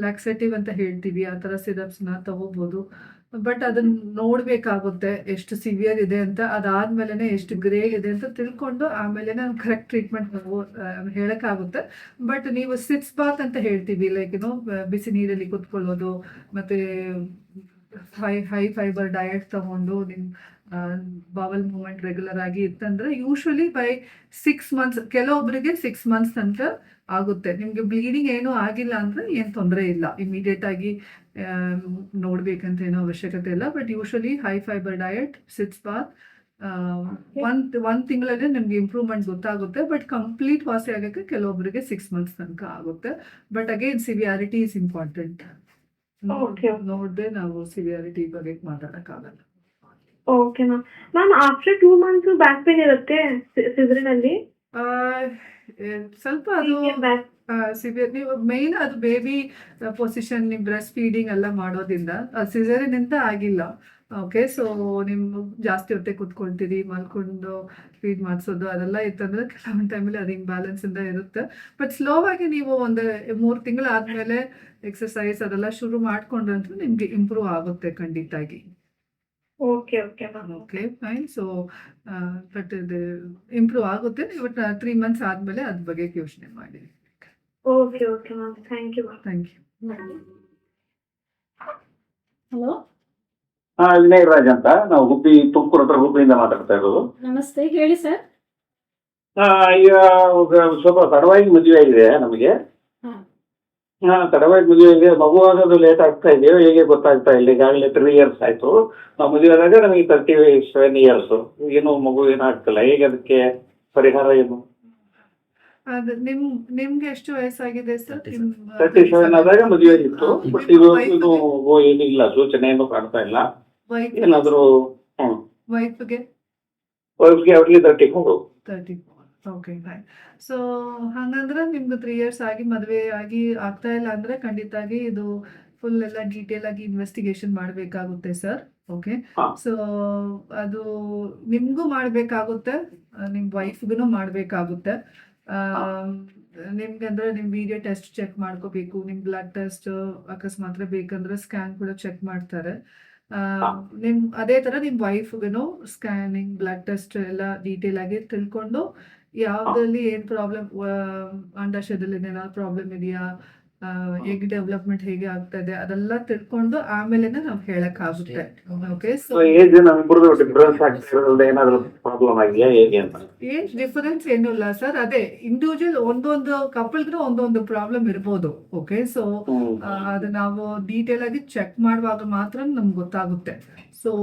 ಲ್ಯಾಕ್ಸೇಟಿವ್ ಅಂತ ಹೇಳ್ತೀವಿ, ಆ ಥರ ಸಿರಪ್ಸ್ನ ತಗೋಬೋದು. ಬಟ್ ಅದನ್ನ ನೋಡ್ಬೇಕಾಗುತ್ತೆ ಎಷ್ಟು ಸಿವಿಯರ್ ಇದೆ ಅಂತ, ಅದಾದ್ಮೇಲೆ ಎಷ್ಟು ಗ್ರೇಡ್ ಇದೆ ಅಂತ ತಿಳ್ಕೊಂಡು ಆಮೇಲೆ ನಾವು ಕರೆಕ್ಟ್ ಟ್ರೀಟ್ಮೆಂಟ್ ಹೇಳಕ್ಕಾಗುತ್ತೆ. ಬಟ್ ನೀವು ಸಿಟ್ಸ್ ಬಾತ್ ಅಂತ ಹೇಳ್ತೀವಿ, ಲೈಕ್ ಬಿಸಿ ನೀರಲ್ಲಿ ಕುತ್ಕೊಳ್ಳೋದು ಮತ್ತೆ ಹೈ ಫೈಬರ್ ಡಯಟ್ ತಗೊಂಡು ನಿಮ್ ಬಾವಲ್ ಮೂವ್ಮೆಂಟ್ ರೆಗ್ಯುಲರ್ ಆಗಿ ಇತ್ತಂದ್ರೆ ಯೂಶಲಿ ಬೈ 6 months, ಕೆಲವೊಬ್ಬರಿಗೆ 6 months ತನಕ ಆಗುತ್ತೆ. ನಿಮ್ಗೆ ಬ್ಲೀಡಿಂಗ್ ಏನೂ ಆಗಿಲ್ಲ ಅಂದ್ರೆ ಏನ್ ತೊಂದರೆ ಇಲ್ಲ, ಇಮಿಡಿಯೇಟ್ ಆಗಿ ನೋಡ್ಬೇಕಂತ ಏನೋ ಅವಶ್ಯಕತೆ ಇಲ್ಲ. But usually high fibre diet, sitz bath, ಒಂದ್ ತಿಂಗಳಲ್ಲಿ ನಿಮ್ಗೆ ಇಂಪ್ರೂವ್ಮೆಂಟ್ ಗೊತ್ತಾಗುತ್ತೆ. ಬಟ್ ಕಂಪ್ಲೀಟ್ ವಾಸಿ ಆಗಕ್ಕೆ ಕೆಲವೊಬ್ಬರಿಗೆ 6 months ತನಕ ಆಗುತ್ತೆ. But again severity is important. Okay. ನೋಡ್ದೆ ನಾವು ಸಿವಿಯಾರಿಟಿ ಬಗ್ಗೆ ಮಾತಾಡಕ್ಕಾಗಲ್ಲ. Okay ma'am after 2 months back pain ಇರುತ್ತೆ ಸಿಸರಿನ್ ಅಲ್ಲಿ. ಆ, ಸ್ವಲ್ಪ ಅದು ಬ್ಯಾಕ್ ಸಿವಿಯರ್, ನೀವು ಮೇನ್ ಅದು ಬೇಬಿ ಪೊಸಿಷನ್, ನೀವು ಬ್ರೆಸ್ಟ್ ಫೀಡಿಂಗ್ ಎಲ್ಲ ಮಾಡೋದ್ರಿಂದ ಸಿಸೇರಿಯನ್ ಇಂದ ಆಗಿಲ್ಲ. ಓಕೆ, ಸೊ ನಿಮ್ ಜಾಸ್ತಿ ಹೊತ್ತೆ ಕುತ್ಕೊಳ್ತೀರಿ, ಮಲ್ಕೊಂಡು ಫೀಡ್ ಮಾಡಿಸೋದು ಅದೆಲ್ಲ ಇತ್ತಂದ್ರೆ ಕೆಲವೊಂದು ಟೈಮಲ್ಲಿ ಅದು ಇಂಬ್ಯಾಲೆನ್ಸ್ ಇಂದ ಇರುತ್ತೆ. ಬಟ್ ಸ್ಲೋ ಆಗಿ ನೀವು ಒಂದು 3 ತಿಂಗಳು ಆದ್ಮೇಲೆ ಎಕ್ಸರ್ಸೈಸ್ ಅದೆಲ್ಲ ಶುರು ಮಾಡ್ಕೊಂಡ್ರಂತೂ ನಿಮ್ಗೆ ಇಂಪ್ರೂವ್ ಆಗುತ್ತೆ ಖಂಡಿತಾಗಿ. Okay okay ma'am. Okay fine. So but ಇದು ಇಂಪ್ರೂವ್ ಆಗುತ್ತೆ. ಬಟ್ 3 months ಆದ್ಮೇಲೆ ಅದ್ರ ಬಗ್ಗೆ ಯೋಚನೆ ಮಾಡಿ. Okay okay ma'am, thank you ma'am. Thank you. Hello, Vinay Raj ಅಂತ, ನಾವು ತುಮಕೂರು ಹತ್ರ ಹುಬ್ಳಿಯಿಂದ ಮಾತಾಡ್ತಾ ಇರೋದು. ನಮಸ್ತೆ, ಹೇಳಿ ಸರ್. ಈಗ ಸ್ವಲ್ಪ ತಡವಾಗಿ ಮದುವೆ ಆಗಿದೆ ನಮಗೆ. ತಡವಾಗಿ ಮದುವೆ ಆಗಿದೆ, ಮಗು ಆಗೋದು ಲೇಟ್ ಆಗ್ತಾ ಇದೆಯೋ ಹೇಗೆ ಗೊತ್ತಾಗ್ತಾ ಇಲ್ಲ. ಈಗಾಗಲೇ 3 years ಆಯ್ತು. ನಾವು ಮದುವೆ ಆದಾಗ ನಮಗೆ 37 years. ಏನು ಮಗು ಏನಾಗ್ತಿಲ್ಲ, ಹೇಗೆ ಅದಕ್ಕೆ ಪರಿಹಾರ ಏನು? ಅದು ನಿಮ್ಗೆ ಎಷ್ಟು ವಯಸ್ಸಾಗಿದೆ ಸರ್? 37 ಆದಾಗ ಮದುವೆ ಇತ್ತು. ಬಟ್ ಇದು ಮಗು ಏನಿಲ್ಲ, ಸೂಚನೆ ಏನು ಕಾಣ್ತಾ ಇಲ್ಲ. ಏನಾದ್ರು ವೈಫ್ಗೆ ವೈಫ್ಗೆ ಅವ್ರಿಗೆ 34. 34. Okay fine. ಸೊ ಹಂಗಂದ್ರೆ ನಿಮ್ಗೆ 3 years ಆಗಿ ಮದುವೆ ಆಗಿ ಆಗ್ತಾ ಇಲ್ಲ ಅಂದ್ರೆ ಖಂಡಿತಾಗಿ ಇದು ಫುಲ್ ಎಲ್ಲ ಡೀಟೇಲ್ ಆಗಿ ಇನ್ವೆಸ್ಟಿಗೇಷನ್ ಮಾಡಬೇಕಾಗುತ್ತೆ ಸರ್. ಓಕೆ, ಹಾ. ಸೊ ಅದು ನಿಮ್ಗೂ ಮಾಡ್ಬೇಕಾಗುತ್ತೆ, ನಿಮ್ ವೈಫ್ಗೂ ಮಾಡ್ಬೇಕಾಗುತ್ತೆ. ನಿಮ್ಗೆ ಅಂದ್ರೆ ನಿಮ್ ವಿಡಿಯೋ ಟೆಸ್ಟ್ ಚೆಕ್ ಮಾಡ್ಕೋಬೇಕು, ನಿಮ್ ಬ್ಲಡ್ ಟೆಸ್ಟ್ ಅಕಸ್ಮಾತ್ ಬೇಕಂದ್ರೆ ಸ್ಕ್ಯಾನ್ ಕೂಡ ಚೆಕ್ ಮಾಡ್ತಾರೆ. ಅದೇ ತರ ನಿಮ್ ವೈಫ್ಗೂ ಸ್ಕ್ಯಾನಿಂಗ್, ಬ್ಲಡ್ ಟೆಸ್ಟ್ ಎಲ್ಲ ಡೀಟೇಲ್ ಆಗಿ ತಿಳ್ಕೊಂಡು ಯಾವ್ದ್ರಲ್ಲಿ ಏನ್ ಪ್ರಾಬ್ಲಮ್, ಅಂಡಾಶಯದಲ್ಲಿ ಏನಾದ್ರು ಪ್ರಾಬ್ಲಮ್ ಇದೆಯಾ, ಎಗ್ ಡೆವಲಪ್ಮೆಂಟ್ ಹೇಗೆ ಆಗ್ತಾ ಇದೆ ಅದೆಲ್ಲ ತಿಳ್ಕೊಂಡು ಆಮೇಲೆ ನಾವು ಹೇಳಕ್ ಆಗುತ್ತೆ. ಓಕೆ, ಸೊ ಏಜ್ ನಮ್ಮಿಬ್ರದ್ದು ಡಿಫ್ರೆನ್ಸ್ ಆಗ್ತಿರೋದ್ರಿಂದ ಏನಾದ್ರು ಪ್ರಾಬ್ಲಮ್ ಆಗಿದೆಯಾ ಹೇಗೆ ಅಂತ? ಏಜ್ ಡಿಫರೆನ್ಸ್ ಏನೂ ಇಲ್ಲ ಸರ್. ಅದೇ ಇಂಡಿವಿಜುವಲ್ ಒಂದೊಂದು ಕಪಲ್ಗೂ ಒಂದೊಂದು ಪ್ರಾಬ್ಲಮ್ ಇರ್ಬೋದು. ಓಕೆ, ಸೊ ಅದು ನಾವು ಡೀಟೇಲ್ ಆಗಿ ಚೆಕ್ ಮಾಡುವಾಗ ಮಾತ್ರ ನಮ್ಗೆ ಗೊತ್ತಾಗುತ್ತೆ. ಸೊ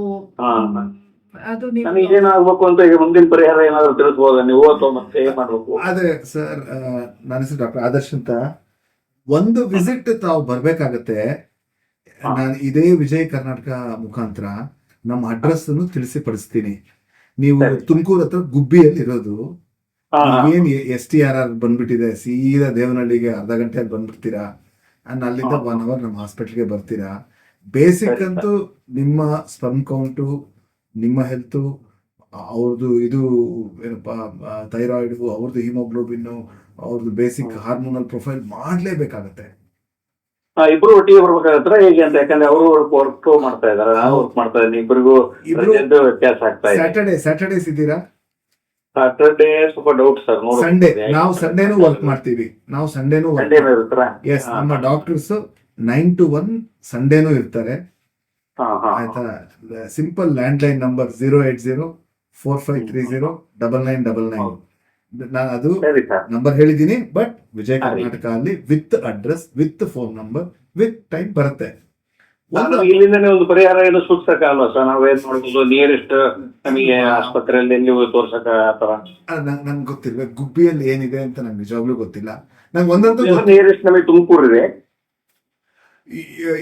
ಅದು ನೀವು ನಮಗೆ ಏನಾಗ್ಬೇಕು ಅಂತ ಈಗ ಮುಂದಿನ ಪರಿಹಾರ ಏನಾದ್ರು ತಿಳಿಸ್ಬೋದಾ ನೀವು, ಅಥವಾ ಮತ್ತೆ ಏನ್ ಮಾಡ್ಬೇಕು? ಅದೇ ಸರ್, ನನ್ನ ಹೆಸರು ಡಾಕ್ಟರ್ ಆದರ್ಶ್ ಅಂತ. ಒಂದು ವಿಸಿಟ್ ತಾವು ಬರ್ಬೇಕಾಗತ್ತೆ. ನಾನು ಇದೇ ವಿಜಯ್ ಕರ್ನಾಟಕ ಮುಖಾಂತರ ನಮ್ಮ ಅಡ್ರೆಸ್ ಅನ್ನು ತಿಳಿಸಿ ಪಡಿಸ್ತೀನಿ. ನೀವು ತುಮಕೂರು ಹತ್ರ ಗುಬ್ಬಿಯಲ್ಲಿ ಇರೋದು. ಏನ್ STRR ಬಂದ್ಬಿಟ್ಟಿದೆ, ಸೀದಾ ದೇವನಹಳ್ಳಿಗೆ ಅರ್ಧ ಗಂಟೆಯಲ್ಲಿ ಬಂದ್ಬಿಡ್ತೀರಾ. ಅಲ್ಲಿಂದ 1 hour ನಮ್ಮ ಹಾಸ್ಪಿಟಲ್ಗೆ ಬರ್ತೀರಾ. ಬೇಸಿಕ್ ಅಂತೂ ನಿಮ್ಮ ಸ್ಪರ್ಮ್ ಕೌಂಟು, ನಿಮ್ಮ ಹೆಲ್ತು, ಅವ್ರದ್ದು ಇದು ಏನಪ್ಪಾ ಥೈರಾಯ್ಡ್, ಅವ್ರದ್ದು ಹಿಮೋಗ್ಲೋಬಿನ್, ಅವ್ರದ್ದು ಬೇಸಿಕ್ ಹಾರ್ಮೋನಲ್ ಪ್ರೊಫೈಲ್ ಮಾಡ್ಲೇಬೇಕಾಗತ್ತೆ. ಇಬ್ರು ಒಟ್ಟಿಗೆ ಬರ್ಬೇಕಾಗತ್ರ ಹೇಗೆ ಅಂತ? ಯಾಕಂದ್ರೆ ಅವರು ವರ್ಕ್ ಮಾಡ್ತಾ ಇದಾರೆ, ನಾನು ವರ್ಕ್ ಮಾಡ್ತಾ ಇದ್ದೀನಿ. ಇಬ್ಬರಿಗೂ ವ್ಯತ್ಯಾಸ ಆಗ್ತಾ ಇದೆ. ಸ್ಯಾಟರ್ಡೇಸ್ ಇದ್ದೀರಾ? ಸಾಟರ್ಡೇ ಸ್ವಲ್ಪ ಡೌಟ್ ಸರ್. ಸಂಡೇ ನಾವು ಸಂಡೇನು ವರ್ಕ್ ಮಾಡ್ತೀವಿ. ನಾವು ಸಂಡೇನು ಎಸ್, ನಮ್ಮ ಡಾಕ್ಟರ್ಸ್ 9 to 1 ಸಂಡೇನು ಇರ್ತಾರೆ. ಆಯ್ತಾ? Simple land line number 080 45309999. ನಾನು ಅದು ಸರಿ ಸರ್. ನಂಬರ್ ಹೇಳಿದ್ದೀನಿ, ಬಟ್ ವಿಜಯ ಸರಿ. ಕರ್ನಾಟಕ ಅಲ್ಲಿ with address, with phone number, with time ಬರುತ್ತೆ. ನಾನು ಇಲ್ಲಿಂದನೇ ಒಂದು ಪರಿಹಾರ ಏನು ಸೂಚಿಸಕ್ಕಾಗಲ್ವಾ ಸರ್? ನಾವೇನ್ ಮಾಡ್ಬೋದು ನಿಯರೆಸ್ಟ್ ನಮಗೆ ಆಸ್ಪತ್ರೆಯಲ್ಲಿ ನೀವು ತೋರ್ಸಕ ಆತರ ನಂಗೆ ಗೊತ್ತಿಲ್ಲ ಗುಬ್ಬಿಯಲ್ಲಿ ಏನಿದೆ ಅಂತ ನಂಗೆ ನಿಜವಾಗ್ಲೂ ಗೊತ್ತಿಲ್ಲ. ನಂಗೆ ಒಂದಂತೂ ನಿಯರೆಸ್ಟ್ ನಮಗೆ ತುಮಕೂರು ಇದೆ.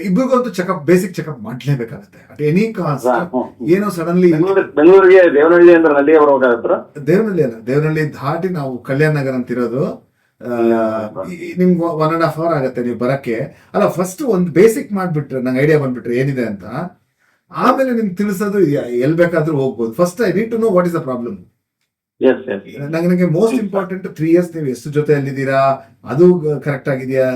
ಇಬ್ಬರಿಗಂತೂ ಚೆಕಪ್, ಬೇಸಿಕ್ ಚೆಕಪ್ ಮಾಡ್ಲೇಬೇಕಾಗುತ್ತೆ ಅಟ್ ಎನಿ ಕಾಸ್ಟ್. ಏನೋ ಸಡನ್ಲಿ ಬೆಂಗಳೂರಿಗೆ ದೇವನಹಳ್ಳಿ ಅಂದ್ರೆ ನಲ್ಲಿಗೆ ಬರಬೇಕಾಗತ್ರ? ದೇವನಹಳ್ಳಿ ಅಲ್ಲ, ದೇವನಹಳ್ಳಿ ದಾಟಿ ನಾವು ಕಲ್ಯಾಣ ನಗರ ಅಂತ ಇರೋದು. ನಿಮ್ಗೆ 1.5 hour ಆಗುತ್ತೆ ನೀವು ಬರಕ್ಕೆ. ಅಲ್ಲ, ಫಸ್ಟ್ ಒಂದು ಬೇಸಿಕ್ ಮಾಡ್ಬಿಟ್ರೆ ನಂಗೆ ಐಡಿಯಾ ಬಂದ್ಬಿಟ್ರೆ ಏನಿದೆ ಅಂತ, ಆಮೇಲೆ ನಿಮ್ಗೆ ತಿಳಿಸೋದು ಎಲ್ ಬೇಕಾದ್ರೂ ಹೋಗ್ಬೋದು. First I need to know what is the problem. ನನಗೆ ಮೋಸ್ಟ್ ಇಂಪಾರ್ಟೆಂಟ್ 3 years ನೀವು ಎಷ್ಟು ಜೊತೆಯಲ್ಲಿದ್ದೀರಾ, ಅದು ಕರೆಕ್ಟ್ ಆಗಿದೆಯಾ,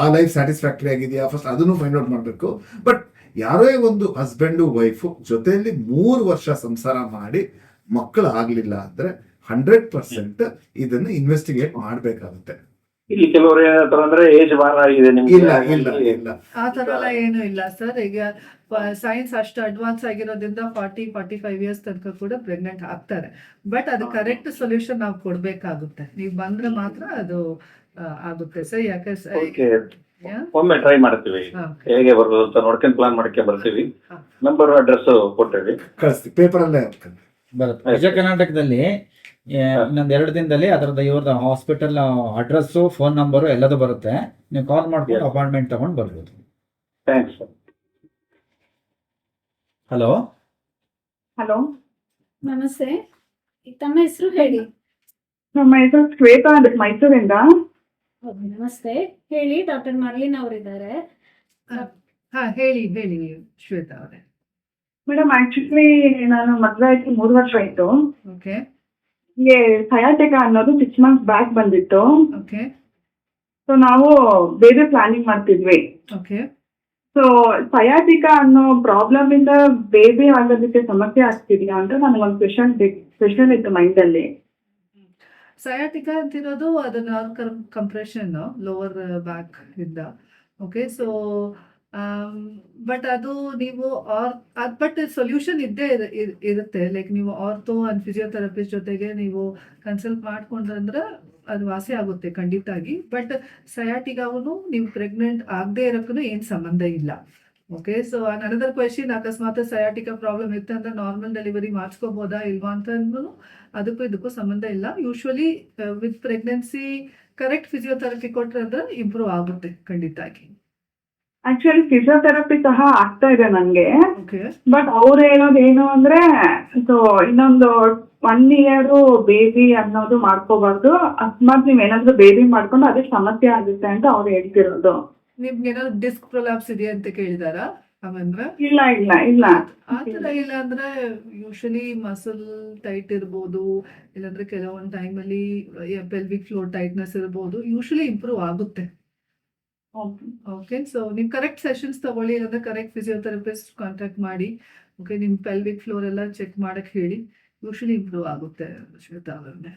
ಆ ಲೈಫ್ ಸ್ಯಾಟಿಸ್ಫ್ಯಾಕ್ಟರಿ ಆಗಿದೆಯಾ, ಫಸ್ಟ್ ಅದನ್ನು ಫೈಂಡ್ ಔಟ್ ಮಾಡಬೇಕು. ಬಟ್ ಯಾರೇ ಒಂದು ಹಸ್ಬೆಂಡು ವೈಫು ಜೊತೆಯಲ್ಲಿ 3 ವರ್ಷ ಸಂಸಾರ ಮಾಡಿ ಮಕ್ಕಳು ಆಗ್ಲಿಲ್ಲ ಅಂದ್ರೆ 100% ಇದನ್ನ ಇನ್ವೆಸ್ಟಿಗೇಟ್ ಮಾಡ್ಬೇಕಾಗುತ್ತೆ. ಇಲ್ಲಿ ಕೆಲವರು ಏನಂತಾರೆ ಅಂದ್ರೆ ಏಜ್ ಬಾರ ಆಗಿದೆ ನಿಮ್ಗೆ. ಇಲ್ಲ ಇಲ್ಲ ಇಲ್ಲ, ಆ ತರ ಎಲ್ಲ ಏನು ಇಲ್ಲ ಸರ್. ಈಗ ಸೈನ್ಸ್ ಅಷ್ಟು ಅಡ್ವಾನ್ಸ್ ಆಗಿರೋದ್ರಿಂದ 40-45 years ತನಕ ಕೂಡ ಪ್ರೆಗ್ನೆಂಟ್ ಆಗ್ತಾರೆ. ಬಟ್ ಅದು ಕರೆಕ್ಟ್ ಸೊಲ್ಯೂಷನ್ ನಾವು ಕೊಡ್ಬೇಕಾಗುತ್ತೆ. ನೀವು ಬಂದ್ರೆ ಮಾತ್ರ ಅದು ಆಗುತ್ತೆ ಸರ್. ಯಾಕೆ ಓಕೆ, ಒಮ್ಮೆ ಟ್ರೈ ಮಾಡ್ತೀವಿ ಹೇಗೆ ಬರ್ಬೋದು ಅಂತ ನೋಡ್ಕೊಂಡು ಪ್ಲಾನ್ ಮಾಡ್ಕೊಂಡು ಬರ್ತೀವಿ. ನಂಬರ್ ಅಡ್ರೆಸ್ ಕೊಟ್ಟಿವಿ, ಕಳಿಸ್ತೀವಿ, ಪೇಪರ್ ಅಲ್ಲೇ ಬರುತ್ತೆ. ವಿಜಯ ಕರ್ನಾಟಕದಲ್ಲಿ ಇನ್ನೊಂದು 2 ದಿನದಲ್ಲಿ ಅದರದ್ದು ಇವ್ರದ್ದು ಹಾಸ್ಪಿಟಲ್ ಅಡ್ರೆಸ್ಸು, ಫೋನ್ ನಂಬರು ಎಲ್ಲದೂ ಬರುತ್ತೆ. ನೀವು ಕಾಲ್ ಮಾಡ್ಕೊಂಡು ಅಪಾಯಿಂಟ್ಮೆಂಟ್ ತಗೊಂಡು ಬರ್ಬೋದು. Thanks sir. ಹಲೋ ಹಲೋ, ನಮಸ್ತೆ. ತಮ್ಮ ಹೆಸರು ಹೇಳಿ. ನಮ್ಮ ಹೆಸರು ಶ್ವೇತಾ ಅಂತ ಮೈಸೂರಿಂದ. ನಮಸ್ತೆ, ಹೇಳಿ. ಡಾಕ್ಟರ್ ಮರ್ಲಿನ್ ಅವರಿದ್ದಾರೆ. ಹಾ, ಹೇಳಿ ಹೇಳಿ ಶ್ವೇತಾ ಅವರೇ. ಮೇಡಮ್, ಆಕ್ಚುಲಿ ನಾನು ಮದುವೆ ಆಗಿ 3 ವರ್ಷ ಆಯ್ತು. ಓಕೆ ಹೀಗೆ ಸಯಾಟಿಕಾ ಅನ್ನೋದು 6 months ಬ್ಯಾಕ್ ಬಂದಿತ್ತು. ಓಕೆ ಸೊ ನಾವು ಬೇರೆ ಪ್ಲಾನಿಂಗ್ ಮಾಡ್ತಿದ್ವಿ. ಓಕೆ ಸೊ ಸಯಾಟಿಕಾ ಅನ್ನೋ ಪ್ರಾಬ್ಲಮ್ ಇಂದ ಬೇಬಿ ಆಗೋದಕ್ಕೆ ಸಮಸ್ಯೆ ಆಗ್ತಿದ್ಯಾ ಅಂತ ನನಗೊಂದು ಕ್ವೆಶನ್ ಇತ್ತು ಮೈಂಡ್ ಅಲ್ಲಿ. ಸಯಾಟಿಕಾ ಅಂತಿರೋದು ಅದು ನರ್ವ್ ಕಂಪ್ರೆಷನ್ ಲೋವರ್ ಬ್ಯಾಕ್ ಇಂದ. ಓಕೆ, ಸೊ ಬಟ್ ಅದು ನೀವು ಬಟ್ ಸೊಲ್ಯೂಷನ್ ಇದ್ದೇ ಇರುತ್ತೆ. ಲೈಕ್ ನೀವು ಆರ್ಥೋ ಅಂಡ್ ಫಿಸಿಯೋಥೆರಪಿಸ್ಟ್ ಜೊತೆಗೆ ನೀವು ಕನ್ಸಲ್ಟ್ ಮಾಡ್ಕೊಂಡ್ರಂದ್ರೆ ಅದು ವಾಸಿ ಆಗುತ್ತೆ ಖಂಡಿತಾಗಿ. ಬಟ್ ಸಯಾಟಿಗಾವು ನೀವು ಪ್ರೆಗ್ನೆಂಟ್ ಆಗದೆ ಇರೋಕ್ಕೂ ಏನು ಸಂಬಂಧ ಇಲ್ಲ. ಓಕೆ, ಸೊ ಅನದರ್ ಕ್ವೆಶನ್, ಅಕಸ್ಮಾತ್ ಸಯಾಟಿಕಾ ಪ್ರಾಬ್ಲಮ್ ಇತ್ತಂದ್ರೆ ನಾರ್ಮಲ್ ಡೆಲಿವರಿ ಮಾಡಿಸ್ಕೋಬೋದಾ ಇಲ್ವಾ ಅಂತ ಅಂದ್ರೂ ಅದಕ್ಕೂ ಇದಕ್ಕೂ ಸಂಬಂಧ ಇಲ್ಲ. Usually with pregnancy correct physiotherapy ಕೊಟ್ರೆ ಅಂದ್ರೆ ಇಂಪ್ರೂವ್ ಆಗುತ್ತೆ ಖಂಡಿತಾಗಿ. ಆಕ್ಚುಲಿ ಫಿಸಿಯೋಥೆರಪಿ ಸಹ ಆಗ್ತಾ ಇದೆ ನನಗೆ. ಓಕೆ, ಬಟ್ ಅವ್ರು ಹೇಳೋದು ಏನು ಅಂದ್ರೆ, ಸೊ ಇನ್ನೊಂದು 1 year ಬೇಬಿ ಅನ್ನೋದು ಮಾಡ್ಕೋಬಾರ್ದು. ಅಕಸ್ಮಾತ್ ನೀವ್ ಏನಾದ್ರು ಬೇಬಿ ಮಾಡ್ಕೊಂಡು ಅದೇ ಸಮಸ್ಯೆ ಆಗುತ್ತೆ ಅಂತ ಅವ್ರು ಹೇಳ್ತಿರೋದು. ನಿಮ್ಗೆ ಏನಾದ್ರು ಡಿಸ್ಕ್ ಪ್ರೊಲಾಪ್ಸ್ ಇದೆಯಾ ಅಂತ ಕೇಳಿದಾರ? ಅವಂದ್ರೆ ಇಲ್ಲ ಇಲ್ಲ ಇಲ್ಲ, ಆತರ ಇಲ್ಲ ಅಂದ್ರೆ ಯೂಶಲಿ ಮಸಲ್ ಟೈಟ್ ಇರ್ಬೋದು, ಇಲ್ಲಾಂದ್ರೆ ಕೆಲವೊಂದು ಟೈಮಲ್ಲಿ ಪೆಲ್ವಿಕ್ ಫ್ಲೋರ್ ಟೈಟ್ನೆಸ್ ಇರ್ಬೋದು. ಯೂಶಲಿ ಇಂಪ್ರೂವ್ ಆಗುತ್ತೆ. ಓಕೆ, ಸೊ ನೀವು ಕರೆಕ್ಟ್ ಸೆಷನ್ಸ್ ತಗೊಳ್ಳಿ, ಇಲ್ಲಾಂದ್ರೆ ಕರೆಕ್ಟ್ ಫಿಸಿಯೋಥೆರಪಿಸ್ಟ್ ಕಾಂಟ್ಯಾಕ್ಟ್ ಮಾಡಿ. ಓಕೆ, ನಿಮ್ಮ ಪೆಲ್ವಿಕ್ ಫ್ಲೋರ್ ಎಲ್ಲ ಚೆಕ್ ಮಾಡಕ್ ಹೇಳಿ. ಯೂಶಲಿ ಇಂಪ್ರೂವ್ ಆಗುತ್ತೆ ಶ್ವೇತಾ ಅವರನ್ನೇ.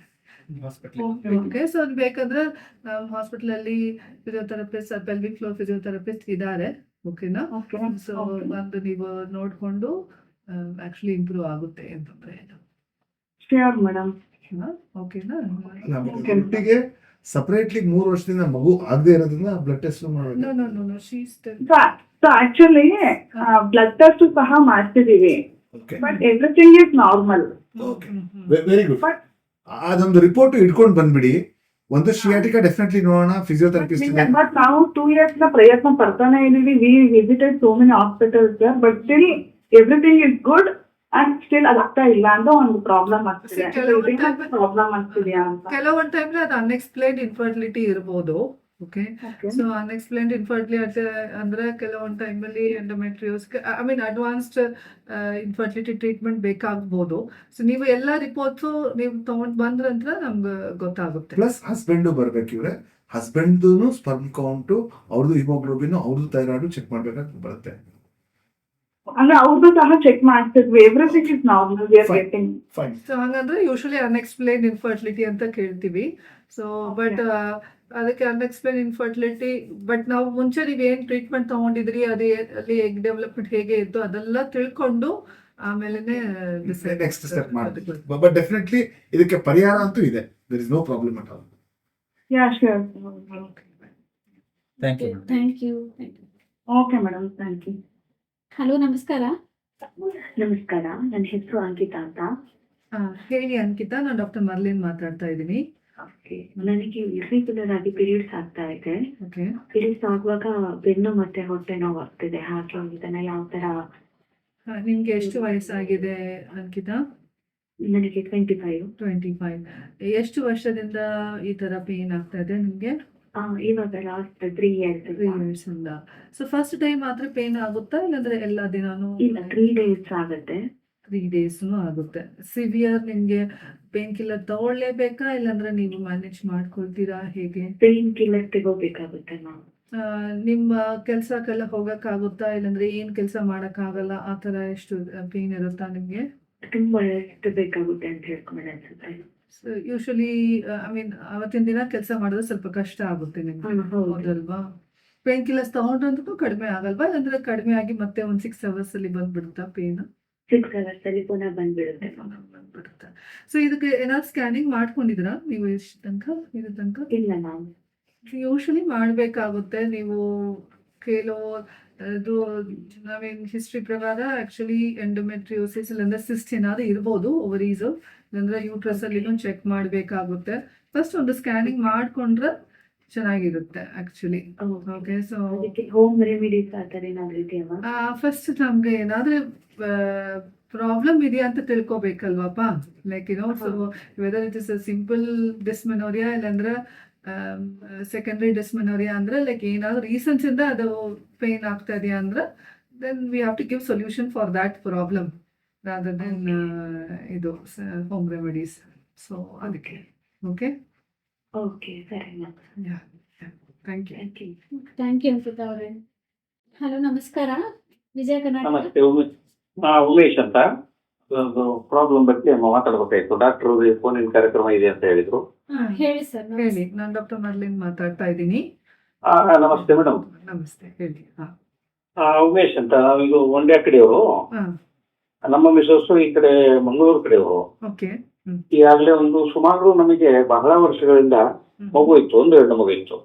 ಓಕೆ, ಸೊ ಬೇಕಂದ್ರೆ ನಮ್ಮ ಹಾಸ್ಪಿಟಲ್ ಅಲ್ಲಿ ಫಿಸಿಯೋಥೆರಪಿಸ್ಟ್, ಪೆಲ್ವಿಕ್ ಫ್ಲೋರ್ ಫಿಸಿಯೋಥೆರಪಿಸ್ಟ್ ಇದ್ದಾರೆ. ಓಕೆನಾ? ಸೊ ಒಂದು ನೀವು ನೋಡ್ಕೊಂಡು ಆಕ್ಚುಲಿ ಇಂಪ್ರೂವ್ ಆಗುತ್ತೆ ಅಂತಂದ್ರೆ ಶ್ಯೂರ್ ಮೇಡಮ್. ಓಕೆನಾ? ಒಟ್ಟಿಗೆ ಸಪರೇಟ್ಲಿ 3 ವರ್ಷದಿಂದ ಮಗು ಆಗದೆ ಇರೋದ್ರಿಂದ ಬ್ಲಡ್ ಟೆಸ್ಟ್ ಮಾಡಬೇಕು. No no no no, she is still. So actually blood test ಸಹ ಮಾಡ್ತಿದೀವಿ, okay, but everything is normal. Okay, very good. ಅದೊಂದು ರಿಪೋರ್ಟ್ ಇಟ್ಕೊಂಡು ಬಂದ್ಬಿಡಿ. ಒಂದು ಶಿಯಾಟಿಕಾ ಡೆಫಿನೆಟ್ಲಿ ನೋಡೋಣ, ಫಿಸಿಯೋಥೆರಪಿಸ್ಟ್ ಇದೆ. ಬಟ್ ನಾವು 2 years ಪ್ರಯತ್ನ ಪಡ್ತಾನೆ ಇದೀವಿ. We visited so many hospitals, but still everything is good and still ಅದಾಗ್ತಾ ಇಲ್ಲ ಅಂತ ಒಂದು ಪ್ರಾಬ್ಲಮ್ ಆಗ್ತಿದೆ. ಪ್ರಾಬ್ಲಮ್ ಆಗ್ತಿದ್ಯಾ ಅಂತ ಕೆಲವೊಂದು ಟೈಮ್ ಅದು ಅನ್ಎಕ್ಸ್ಪ್ಲೈನ್ಡ್ ಇನ್ಫರ್ಟಿಲಿಟಿ ಇರ್ಬೋದು. ಓಕೆ, ಸೊ ಅನ್ಎಕ್ಸ್ಪ್ಲೈನ್ಡ್ ಇನ್ಫರ್ಟಿಲಿಟಿ ಅಂದ್ರೆ ಕೆಲವೊಂದು ಟೈಮಲ್ಲಿ endometriosis, I mean advanced infertility treatment ಬೇಕಾಗ್ಬೋದು. ಸೊ ನೀವು ಎಲ್ಲ ರಿಪೋರ್ಟ್ಸು ನೀವು ತಗೊಂಡ್ ಬಂದ್ರಂದ್ರೆ ನಮ್ಗೆ ಗೊತ್ತಾಗುತ್ತೆ. ಪ್ಲಸ್ ಹಸ್ಬೆಂಡು ಬರ್ಬೇಕು. ಇವ್ರೆ ಹಸ್ಬೆಂಡ್ದು ಸ್ಪರ್ಮ್ ಕೌಂಟು, ಅವ್ರದ್ದು ಹಿಮೋಗ್ಲೋಬಿನ್, ಅವ್ರದ್ದು ಥೈರಾಯ್ಡ್ ಚೆಕ್ ಮಾಡ್ಬೇಕಾಗಿ ಬರುತ್ತೆ. ಅಂದ್ರೆ ಅವ್ರದ್ದು ಸಹ ಚೆಕ್ ಮಾಡ್ತಿದ್ವಿ, everything is normal, we are Fine. Getting. Fine. So ಹಂಗಂದ್ರೆ ಯೂಶಲಿ ಅನ್ಎಕ್ಸ್ಪ್ಲೇನ್ ಇನ್ಫರ್ಟಿಲಿಟಿ ಅಂತ ಕೇಳ್ತೀವಿ. ಸೊ ಬಟ್ ಅದಕ್ಕೆ ಅನ್ಎಕ್ಸ್ಪ್ಲೇನ್ ಇನ್ಫರ್ಟಿಲಿಟಿ, ಬಟ್ ನಾವು ಮುಂಚೆ ನೀವು ಏನ್ ಟ್ರೀಟ್ಮೆಂಟ್ ತಗೊಂಡಿದ್ರಿ, ಅದೇ ಅಲ್ಲಿ ಎಗ್ ಡೆವಲಪ್ಮೆಂಟ್ ಹೇಗೆ ಇತ್ತು ಅದೆಲ್ಲ ತಿಳ್ಕೊಂಡು ಆಮೇಲೆನೆ ನೆಕ್ಸ್ಟ್ ಸ್ಟೆಪ್ ಮಾಡ್ತೀವಿ. ಬಟ್ ಡೆಫಿನೆಟ್ಲಿ ಇದಕ್ಕೆ ಪರಿಹಾರ ಅಂತೂ ಇದೆ. There is no problem at all. Yeah sure. Thank you. Thank you. Okay madam, thank you. Hello, ನಮಸ್ಕಾರ. ನಮಸ್ಕಾರ, ನನ್ನ ಹೆಸರು ಅಂಕಿತಾ ಅಂತ. ಹೇಳಿ ಅಂಕಿತಾ, ನಾನು ಡಾಕ್ಟರ್ ಮರ್ಲಿನ್ ಮಾತಾಡ್ತಾ ಇದ್ದೀನಿ. ಓಕೆ, ನನಗೆ ಇರ್ರೆಗ್ಯುಲರ್ ಆಗಿ ಪೀರಿಯಡ್ಸ್ ಆಗ್ತಾ ಇದೆ. ಓಕೆ, ಪೀರಿಯಡ್ಸ್ ಆಗುವಾಗ ಬೆನ್ನು ಮತ್ತೆ ಹೊಟ್ಟೆ ನೋವು ಆಗ್ತಿದೆ. ಹಾಗೆ ಇದನ್ನ ಯಾವ ತರ? ನಿಮ್ಗೆ ಎಷ್ಟು ವಯಸ್ಸಾಗಿದೆ ಅಂಕಿತಾ? ನನಗೆ 25. 25. ಎಷ್ಟು ವರ್ಷದಿಂದ ಈ ತರ ಪೇನ್ ಆಗ್ತಾ ಇದೆ ನಿಮ್ಗೆ? ಇವಾಗ ಲಾಸ್ಟ್ 3 years. 3 years ಇಂದ. ಸೊ ಫಸ್ಟ್ ಡೇ ಮಾತ್ರ ಪೇನ್ ಆಗುತ್ತಾ, ಇಲ್ಲಾಂದ್ರೆ ಎಲ್ಲ ದಿನಾನು? ಇಲ್ಲ, 3 days ಆಗುತ್ತೆ. 3 days ಆಗುತ್ತೆ. ಸಿವಿಯರ್ ನಿಮ್ಗೆ ಪೇನ್ ಕಿಲ್ಲರ್ ತಗೊಳ್ಳೇಬೇಕಾ, ಇಲ್ಲಾಂದ್ರೆ ನೀವು ಮ್ಯಾನೇಜ್ ಮಾಡ್ಕೊಳ್ತೀರಾ, ಹೇಗೆ? ಪೇನ್ ಕಿಲ್ಲರ್ ತಗೋಬೇಕಾಗುತ್ತೆ ನಾವು. ನಿಮ್ಮ ಕೆಲ್ಸಕ್ಕೆಲ್ಲ ಹೋಗಕ್ಕಾಗುತ್ತಾ, ಇಲ್ಲಾಂದ್ರೆ ಏನ್ ಕೆಲಸ ಮಾಡಕ್ ಆಗಲ್ಲ, ಆ ತರ ಎಷ್ಟು ಪೇನ್ ಇರುತ್ತಾ ನಿಮ್ಗೆ? ತುಂಬಾ ರೆಸ್ಟ್ ಬೇಕಾಗುತ್ತೆ ಅಂತ ಹೇಳ್ಕೊಂಡು ಅನ್ಸುತ್ತೆ. ಯೂಶಲಿ ಐ ಮೀನ್ ಅವತ್ತಿನ ದಿನ ಕೆಲಸ ಮಾಡೋದು ಸ್ವಲ್ಪ ಕಷ್ಟ ಆಗುತ್ತೆ ನಿಮ್ಗೆ, ಹೌದಲ್ವಾ? ಪೇನ್ ಕಿಲ್ಲರ್ಸ್ ತಗೊಂಡ್ರಂತೂ ಕಡಿಮೆ ಆಗಲ್ವಾ, ಇಲ್ಲಾಂದ್ರೆ ಕಡಿಮೆ ಆಗಿ ಮತ್ತೆ ಒಂದ್ 6 hours ಅಲ್ಲಿ ಬಂದ್ಬಿಡುತ್ತಾ ಪೇನ್? 6 hours ಅಲ್ಲಿ ಪುನಃ ಬಂದ್ಬಿಡುತ್ತೆ. ಬಂದ್ಬಿಡುತ್ತೆ. ಸೊ ಇದಕ್ಕೆ ಏನಾದ್ರು ಸ್ಕ್ಯಾನಿಂಗ್ ಮಾಡ್ಕೊಂಡಿದ್ರಾ ನೀವು ಎಷ್ಟು ತನಕ, ಇದು ತನಕ? ಇಲ್ಲ, ನಾವು ಯೂಶಲಿ ಮಾಡಬೇಕಾಗುತ್ತೆ. ನೀವು ಕೆಲವು ಇದು ನಾವೇನು ಹಿಸ್ಟ್ರಿ ಪ್ರಕಾರ ಆಕ್ಚುಲಿ ಎಂಡೋಮೆಟ್ರಿಯೋಸಿಸ್ ಇಲ್ಲಾಂದ್ರೆ ಸಿಸ್ಟ್ ಏನಾದ್ರು ಇರ್ಬೋದು ಓವರೀಸ್, ಇಲ್ಲಾಂದ್ರೆ ಯೂಟ್ರಸ್ ಅಲ್ಲಿ ಚೆಕ್ ಮಾಡಬೇಕಾಗುತ್ತೆ. ಫಸ್ಟ್ ಒಂದು ಸ್ಕ್ಯಾನಿಂಗ್ ಮಾಡ್ಕೊಂಡ್ರೆ ಚೆನ್ನಾಗಿರುತ್ತೆ ಆಕ್ಚುಲಿ. ಓಕೆ, ಸೊ ಅದಕ್ಕೆ ಹೋಮ್ ರೆಮಿಡೀಸ್ ಆ ಥರ ಏನಾದ್ರು ಇದೆಯಾ? ಫಸ್ಟ್ ನಮ್ಗೆ ಏನಾದ್ರೆ ಪ್ರಾಬ್ಲಮ್ ಇದೆಯಾ ಅಂತ ತಿಳ್ಕೊಬೇಕಲ್ವಾಪ, like so whether it is a simple dysmenorrhea ಇಲ್ಲಾಂದ್ರೆ ಸೆಕೆಂಡರಿ ಡಿಸ್ಮೆನೋರಿಯಾ, ಅಂದ್ರೆ ಲೈಕ್ ಏನಾದ್ರು ರೀಸನ್ಸ್ ಇಂದ ಅದು ಪೇನ್ ಆಗ್ತಾ ಇದೆಯಾ ಅಂದ್ರೆ then we have to give solution for that problem rather than ಇದು ಹೋಮ್ ರೆಮಿಡೀಸ್. ಸೊ ಅದಕ್ಕೆ ಓಕೆ. ಓಕೆ, ಸರಿ ma'am. Thank you. Thank you. Thank you Ankita ಅವರೇ. ಹಲೋ, ನಮಸ್ಕಾರ. ವಿಜಯ ಕರ್ನಾಟಕ. ನಮಸ್ತೆ, ಉಮೇಶ್ ಅಂತ. ಒಂದು ಪ್ರಾಬ್ಲಮ್ ಬಗ್ಗೆ ಮಾತಾಡ್ಬೇಕಾಯ್ತು. ಡಾಕ್ಟರ್ ಫೋನಿನ ಕಾರ್ಯಕ್ರಮ ಇದೆ ಅಂತ ಹೇಳಿದ್ರು. ಹೇಳಿ ಸರ್. ಹೇಳಿ, ನಾನು ಡಾಕ್ಟರ್ ಮರ್ಲಿನ್ ಮಾತಾಡ್ತಾ ಇದ್ದೀನಿ. ನಮಸ್ತೆ ಮೇಡಮ್. ನಮಸ್ತೆ, ಹೇಳಿ. ಉಮೇಶ್ ಅಂತ. ನಾವೀಗ ಒಂದೇ ಕಡೆಯವರು. ನಮ್ಮ ಮಿಸಸ್ ಈ ಕಡೆ ಮಂಗಳೂರು ಕಡೆಯವರು. ಓಕೆ. ಈಗಾಗಲೇ ಒಂದು ಸುಮಾರು ನಮಗೆ ಬಹಳ ವರ್ಷಗಳಿಂದ ಮಗು ಇತ್ತು, ಒಂದು ಹೆಣ್ಣು ಮಗು ಇತ್ತು.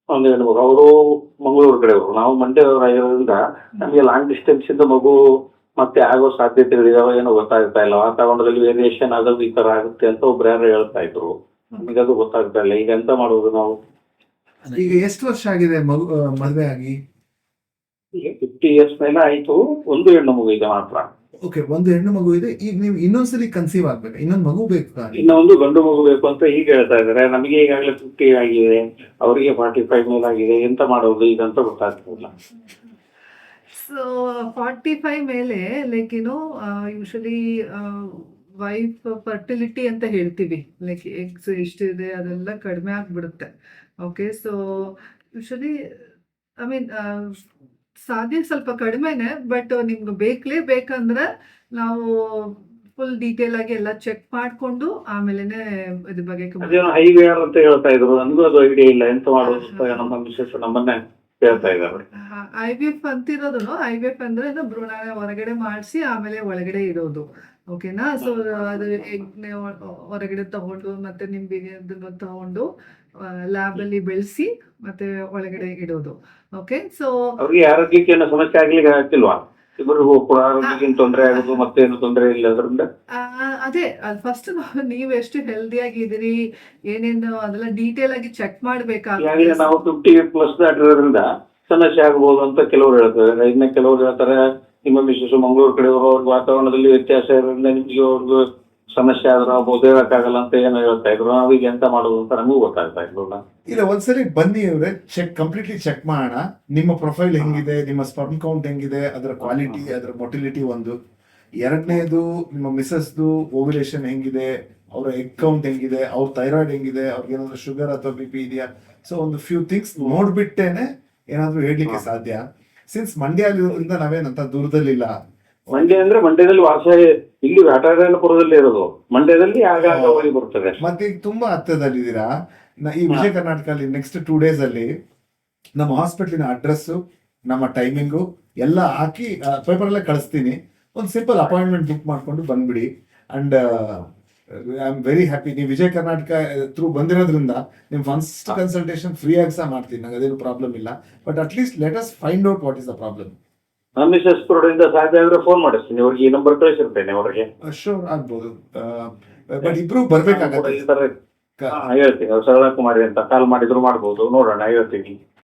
ಒಂದು ಹೆಣ್ಣು ಮಗು. ಅವರು ಮಂಗಳೂರು ಕಡೆಯವರು, ನಾವು ಮಂಡ್ಯದವರಾಗಿರೋದ್ರಿಂದ ನಮಗೆ ಲಾಂಗ್ ಡಿಸ್ಟೆನ್ಸ್ ಇಂದ ಮಗು ಮತ್ತೆ ಆಗೋ ಸಾಧ್ಯತೆಗಳಿದಾವೆ, ಏನೋ ಗೊತ್ತಾಗ್ತಾ ಇಲ್ಲ. ವಾತಾವರಣದಲ್ಲಿ ವೇರಿಯೇಷನ್ ಆಗೋದು ಈ ತರ ಆಗುತ್ತೆ ಅಂತ ಒಬ್ರು ಯಾರು ಹೇಳ್ತಾ ಇದ್ರು. ನಮಗೆ ಅದು ಗೊತ್ತಾಗ್ತಾ ಇಲ್ಲ. ಈಗ ಎಂತ ಮಾಡುವುದು ನಾವು? ಈಗ ಎಷ್ಟು ವರ್ಷ ಆಗಿದೆ ಮದುವೆ ಆಗಿ? ಈಗ 50 years ಮೇಲೆ ಆಯ್ತು. ಒಂದು ಹೆಣ್ಣು ಮಗು ಈಗ ಮಾತ್ರ. ಓಕೆ, ಒಂದು ಹೆಣ್ಣು ಮಗು ಇದೆ. ಈಗ ನೀವು ಇನ್ನೊಂದ್ಸಲಿ ಕನ್ಸೀವ್ ಆಗ್ಬೇಕು, ಇನ್ನೊಂದು ಮಗು ಬೇಕು. ಇನ್ನೊಂದು ಗಂಡು ಮಗು ಬೇಕು ಅಂತ ಈಗ ಹೇಳ್ತಾ ಇದಾರೆ. ನಮಗೆ ಈಗಾಗಲೇ 50 ಆಗಿದೆ, ಅವರಿಗೆ 45 ಮೇಲೆ ಆಗಿದೆ. ಎಂತ ಮಾಡೋದು ಈಗ ಅಂತ ಗೊತ್ತಾಗ್ತಿಲ್ಲ. ಸೊ 45 ಮೇಲೆ ಲೈಕ್ ಯೂಶಲಿ ವೈಫ್ ಫರ್ಟಿಲಿಟಿ ಅಂತ ಹೇಳ್ತೀವಿ, ಲೈಕ್ ಎಗ್ಸ್ ಎಷ್ಟಿದೆ ಅದೆಲ್ಲ ಕಡಿಮೆ ಆಗ್ಬಿಡುತ್ತೆ. Okay, so usually I mean ಸಾಧ್ಯ ಸ್ವಲ್ಪ ಕಡಿಮೆನೆ, ಬಟ್ ನಿಮ್ಗೆ ಬೇಕಂದ್ರೆ ನಾವು ಫುಲ್ ಡೀಟೇಲ್ ಆಗಿ ಎಲ್ಲ ಚೆಕ್ ಮಾಡ್ಕೊಂಡು ಆಮೇಲೆನೆ ಇದ್ರ ಬಗ್ಗೆ ಅದೇನೋ ಹೈವೇರ್ ಅಂತ ಹೇಳ್ತಾ ಇದ್ರು. ನನಗೂ ಅದು ಐಡಿಯಾ ಇಲ್ಲ, ಎಂತ ಮಾಡೋದು ಅಂತ ನಮ್ಮ ಮಿಸಸ್ ನಮ್ಮನ್ನೇ ಹೇಳ್ತಾ ಇದ್ದಾರೆ. IVF ಅಂತಿರೋದು, IVF ಅಂದ್ರೆ ಭ್ರೂಣ ಹೊರಗಡೆ ಮಾಡಿಸಿ ಆಮೇಲೆ ಒಳಗಡೆ ಇಡೋದು. ಓಕೆನಾ? ಸೊ ಅದು ಎಗ್ನೆ ಹೊರಗಡೆ ತಗೊಂಡು ಮತ್ತೆ ನಿಂಬೆಗೆ ತಗೊಂಡು ಲ್ಯಾಬ್ ಅಲ್ಲಿ ಬೆಳೆಸಿ ಮತ್ತೆ ಒಳಗಡೆ ಇಡೋದು. ಓಕೆ, ಸೊ ಅವ್ರಿಗೆ ಆರೋಗ್ಯಕ್ಕೆ ಏನೋ ಸಮಸ್ಯೆ ಆಗ್ಲಿಕ್ಕೆ ಆಗ್ತಿಲ್ವಾ? ಇಬ್ಬರಿಗೂ ಕೂಡ ಆರೋಗ್ಯಕ್ಕೆ ತೊಂದರೆ ಆಗೋದು ಮತ್ತೆ ಏನು ತೊಂದರೆ ಇಲ್ಲ ಅದರಿಂದ? ಅದೇ ಫಸ್ಟ್ ನೀವು ಎಷ್ಟು ಹೆಲ್ದಿ ಆಗಿದ್ದೀರಿ ಏನೇನು ಅದೆಲ್ಲ ಡೀಟೇಲ್ ಆಗಿ ಚೆಕ್ ಮಾಡ್ಬೇಕಾಗುತ್ತೆ. ನಾವು 50+ ದಾಟಿರೋದ್ರಿಂದ ಸಮಸ್ಯೆ ಆಗ್ಬೋದು ಅಂತ ಕೆಲವರು ಹೇಳ್ತಾರೆ. ಇನ್ನ ಕೆಲವರು ಹೇಳ್ತಾರೆ ನಿಮ್ಮ ಮಿಸಸ್ ಮಂಗಳೂರು ಕಡೆಯವರು, ಅವ್ರಿಗೆ ವಾತಾವರಣದಲ್ಲಿ ವ್ಯತ್ಯಾಸ ಇರೋದ್ರಿಂದ ನಿಮ್ಗೆ ಅವ್ರಿಗೂ ಸಮಸ್ಯೆ ಆದ್ರೂ ಆಗ್ಬೋದು, ಹೇಳಕ್ಕಾಗಲ್ಲ ಅಂತ ಏನೋ ಹೇಳ್ತಾ ಇದ್ರು. ನಾವೀಗ ಎಂತ ಮಾಡೋದು ಅಂತ ನಮಗೂ ಗೊತ್ತಾಗ್ತಾ ಇರ್ಲಿಲ್ಲ. ಇಲ್ಲ, ಒಂದ್ಸರಿ ಬನ್ನಿ ಇವ್ರೆ, ಕಂಪ್ಲೀಟ್ಲಿ ಚೆಕ್ ಮಾಡೋಣ. ನಿಮ್ಮ ಪ್ರೊಫೈಲ್ ಹೆಂಗಿದೆ, ನಿಮ್ಮ ಸ್ಪರ್ಮ್ ಕೌಂಟ್ ಹೆಂಗಿದೆ, ಅದರ ಕ್ವಾಲಿಟಿ, ಅದರ ಮೊಟಿಲಿಟಿ ಒಂದು. ಎರಡನೇದು ನಿಮ್ಮ ಮಿಸಸ್ದು ಓವ್ಯುಲೇಷನ್ ಹೆಂಗಿದೆ, ಅವರ ಎಗ್ ಕೌಂಟ್ ಹೆಂಗಿದೆ, ಅವ್ರ ಥೈರಾಯ್ಡ್ ಹೆಂಗಿದೆ, ಅವ್ರಿಗೆ ಏನಾದ್ರು ಶುಗರ್ ಅಥವಾ BP ಇದೆಯಾ. ಸೊ ಒಂದು ಫ್ಯೂ ಥಿಂಗ್ಸ್ ನೋಡ್ಬಿಟ್ಟೇನೆ ಏನಾದ್ರು ಹೇಳ್ಲಿಕ್ಕೆ ಸಾಧ್ಯ. ಸಿನ್ಸ್ ಮಂಡ್ಯ ಇರೋದ್ರಿಂದ ನಾವೇನಂತ ದೂರದಲ್ಲಿಲ್ಲ. ಮಂಡ್ಯ ಅಂದ್ರೆ ಮಂಡ್ಯದಲ್ಲಿ ವಾಸ, ಇಲ್ಲಿ ವ್ಯಾಟರಾಯಣಪುರದಲ್ಲಿ ಇರೋದು, ಮಂಡ್ಯದಲ್ಲಿ ಆಗಾಗ ಹೋಗಿ ಬರ್ತದೆ. ಮತ್ತೆ ಈಗ ತುಂಬಾ ಹತ್ತದಲ್ಲಿದ್ದೀರಾ. ಈ ವಿಜಯ ಕರ್ನಾಟಕದಲ್ಲಿ ನೆಕ್ಸ್ಟ್ 2 days ಅಲ್ಲಿ ನಮ್ಮ ಹಾಸ್ಪಿಟ್ಲಿನ ಅಡ್ರೆಸ್, ನಮ್ಮ ಟೈಮಿಂಗು ಎಲ್ಲ ಹಾಕಿ ಪೇಪರ್ ಅಲ್ಲೇ ಕಳಿಸ್ತೀನಿ. ಒಂದು ಸಿಂಪಲ್ ಅಪಾಯಿಂಟ್ಮೆಂಟ್ ಬುಕ್ ಮಾಡ್ಕೊಂಡು ಬಂದ್ಬಿಡಿ. And I am very happy. ನೀವು ವಿಜಯ ಕರ್ನಾಟಕ ಥ್ರೂ ಬಂದಿರೋದ್ರಿಂದ ನಿಮ್ ಫಸ್ಟ್ ಕನ್ಸಲ್ಟೇಷನ್ ಫ್ರೀ ಆಗಿ ಸಹ ಮಾಡ್ತೀನಿ, ನಂಗೆ ಅದೇನು ಪ್ರಾಬ್ಲಮ್ ಇಲ್ಲ. But at least let us find out what is the problem. ನಮ್ಮ ಮಿಸಸ್ ಕಡೆಯಿಂದ ಸಾಧ್ಯ ಆದ್ರೆ ಫೋನ್ ಮಾಡಿಸ್ತೀನಿ ಅವ್ರಿಗೆ, ಈ ನಂಬರ್ ಕಳಿಸಿರ್ತೇನೆ ಅವ್ರಿಗೆ. ಶೋರ್ ಆಗ್ಬೋದು. ಬಟ್ ಇಬ್ರು ಬರ್ಬೇಕಾಗತ್ತೆ. ಹೇಳ್ತೀನಿ, ಅವ್ರು ಸರಳ ಕುಮಾರಿ ಅಂತ ಕಾಲ್ ಮಾಡಿದ್ರು ಮಾಡ್ಬೋದು, ನೋಡೋಣ ಹೇಳ್ತೀನಿ.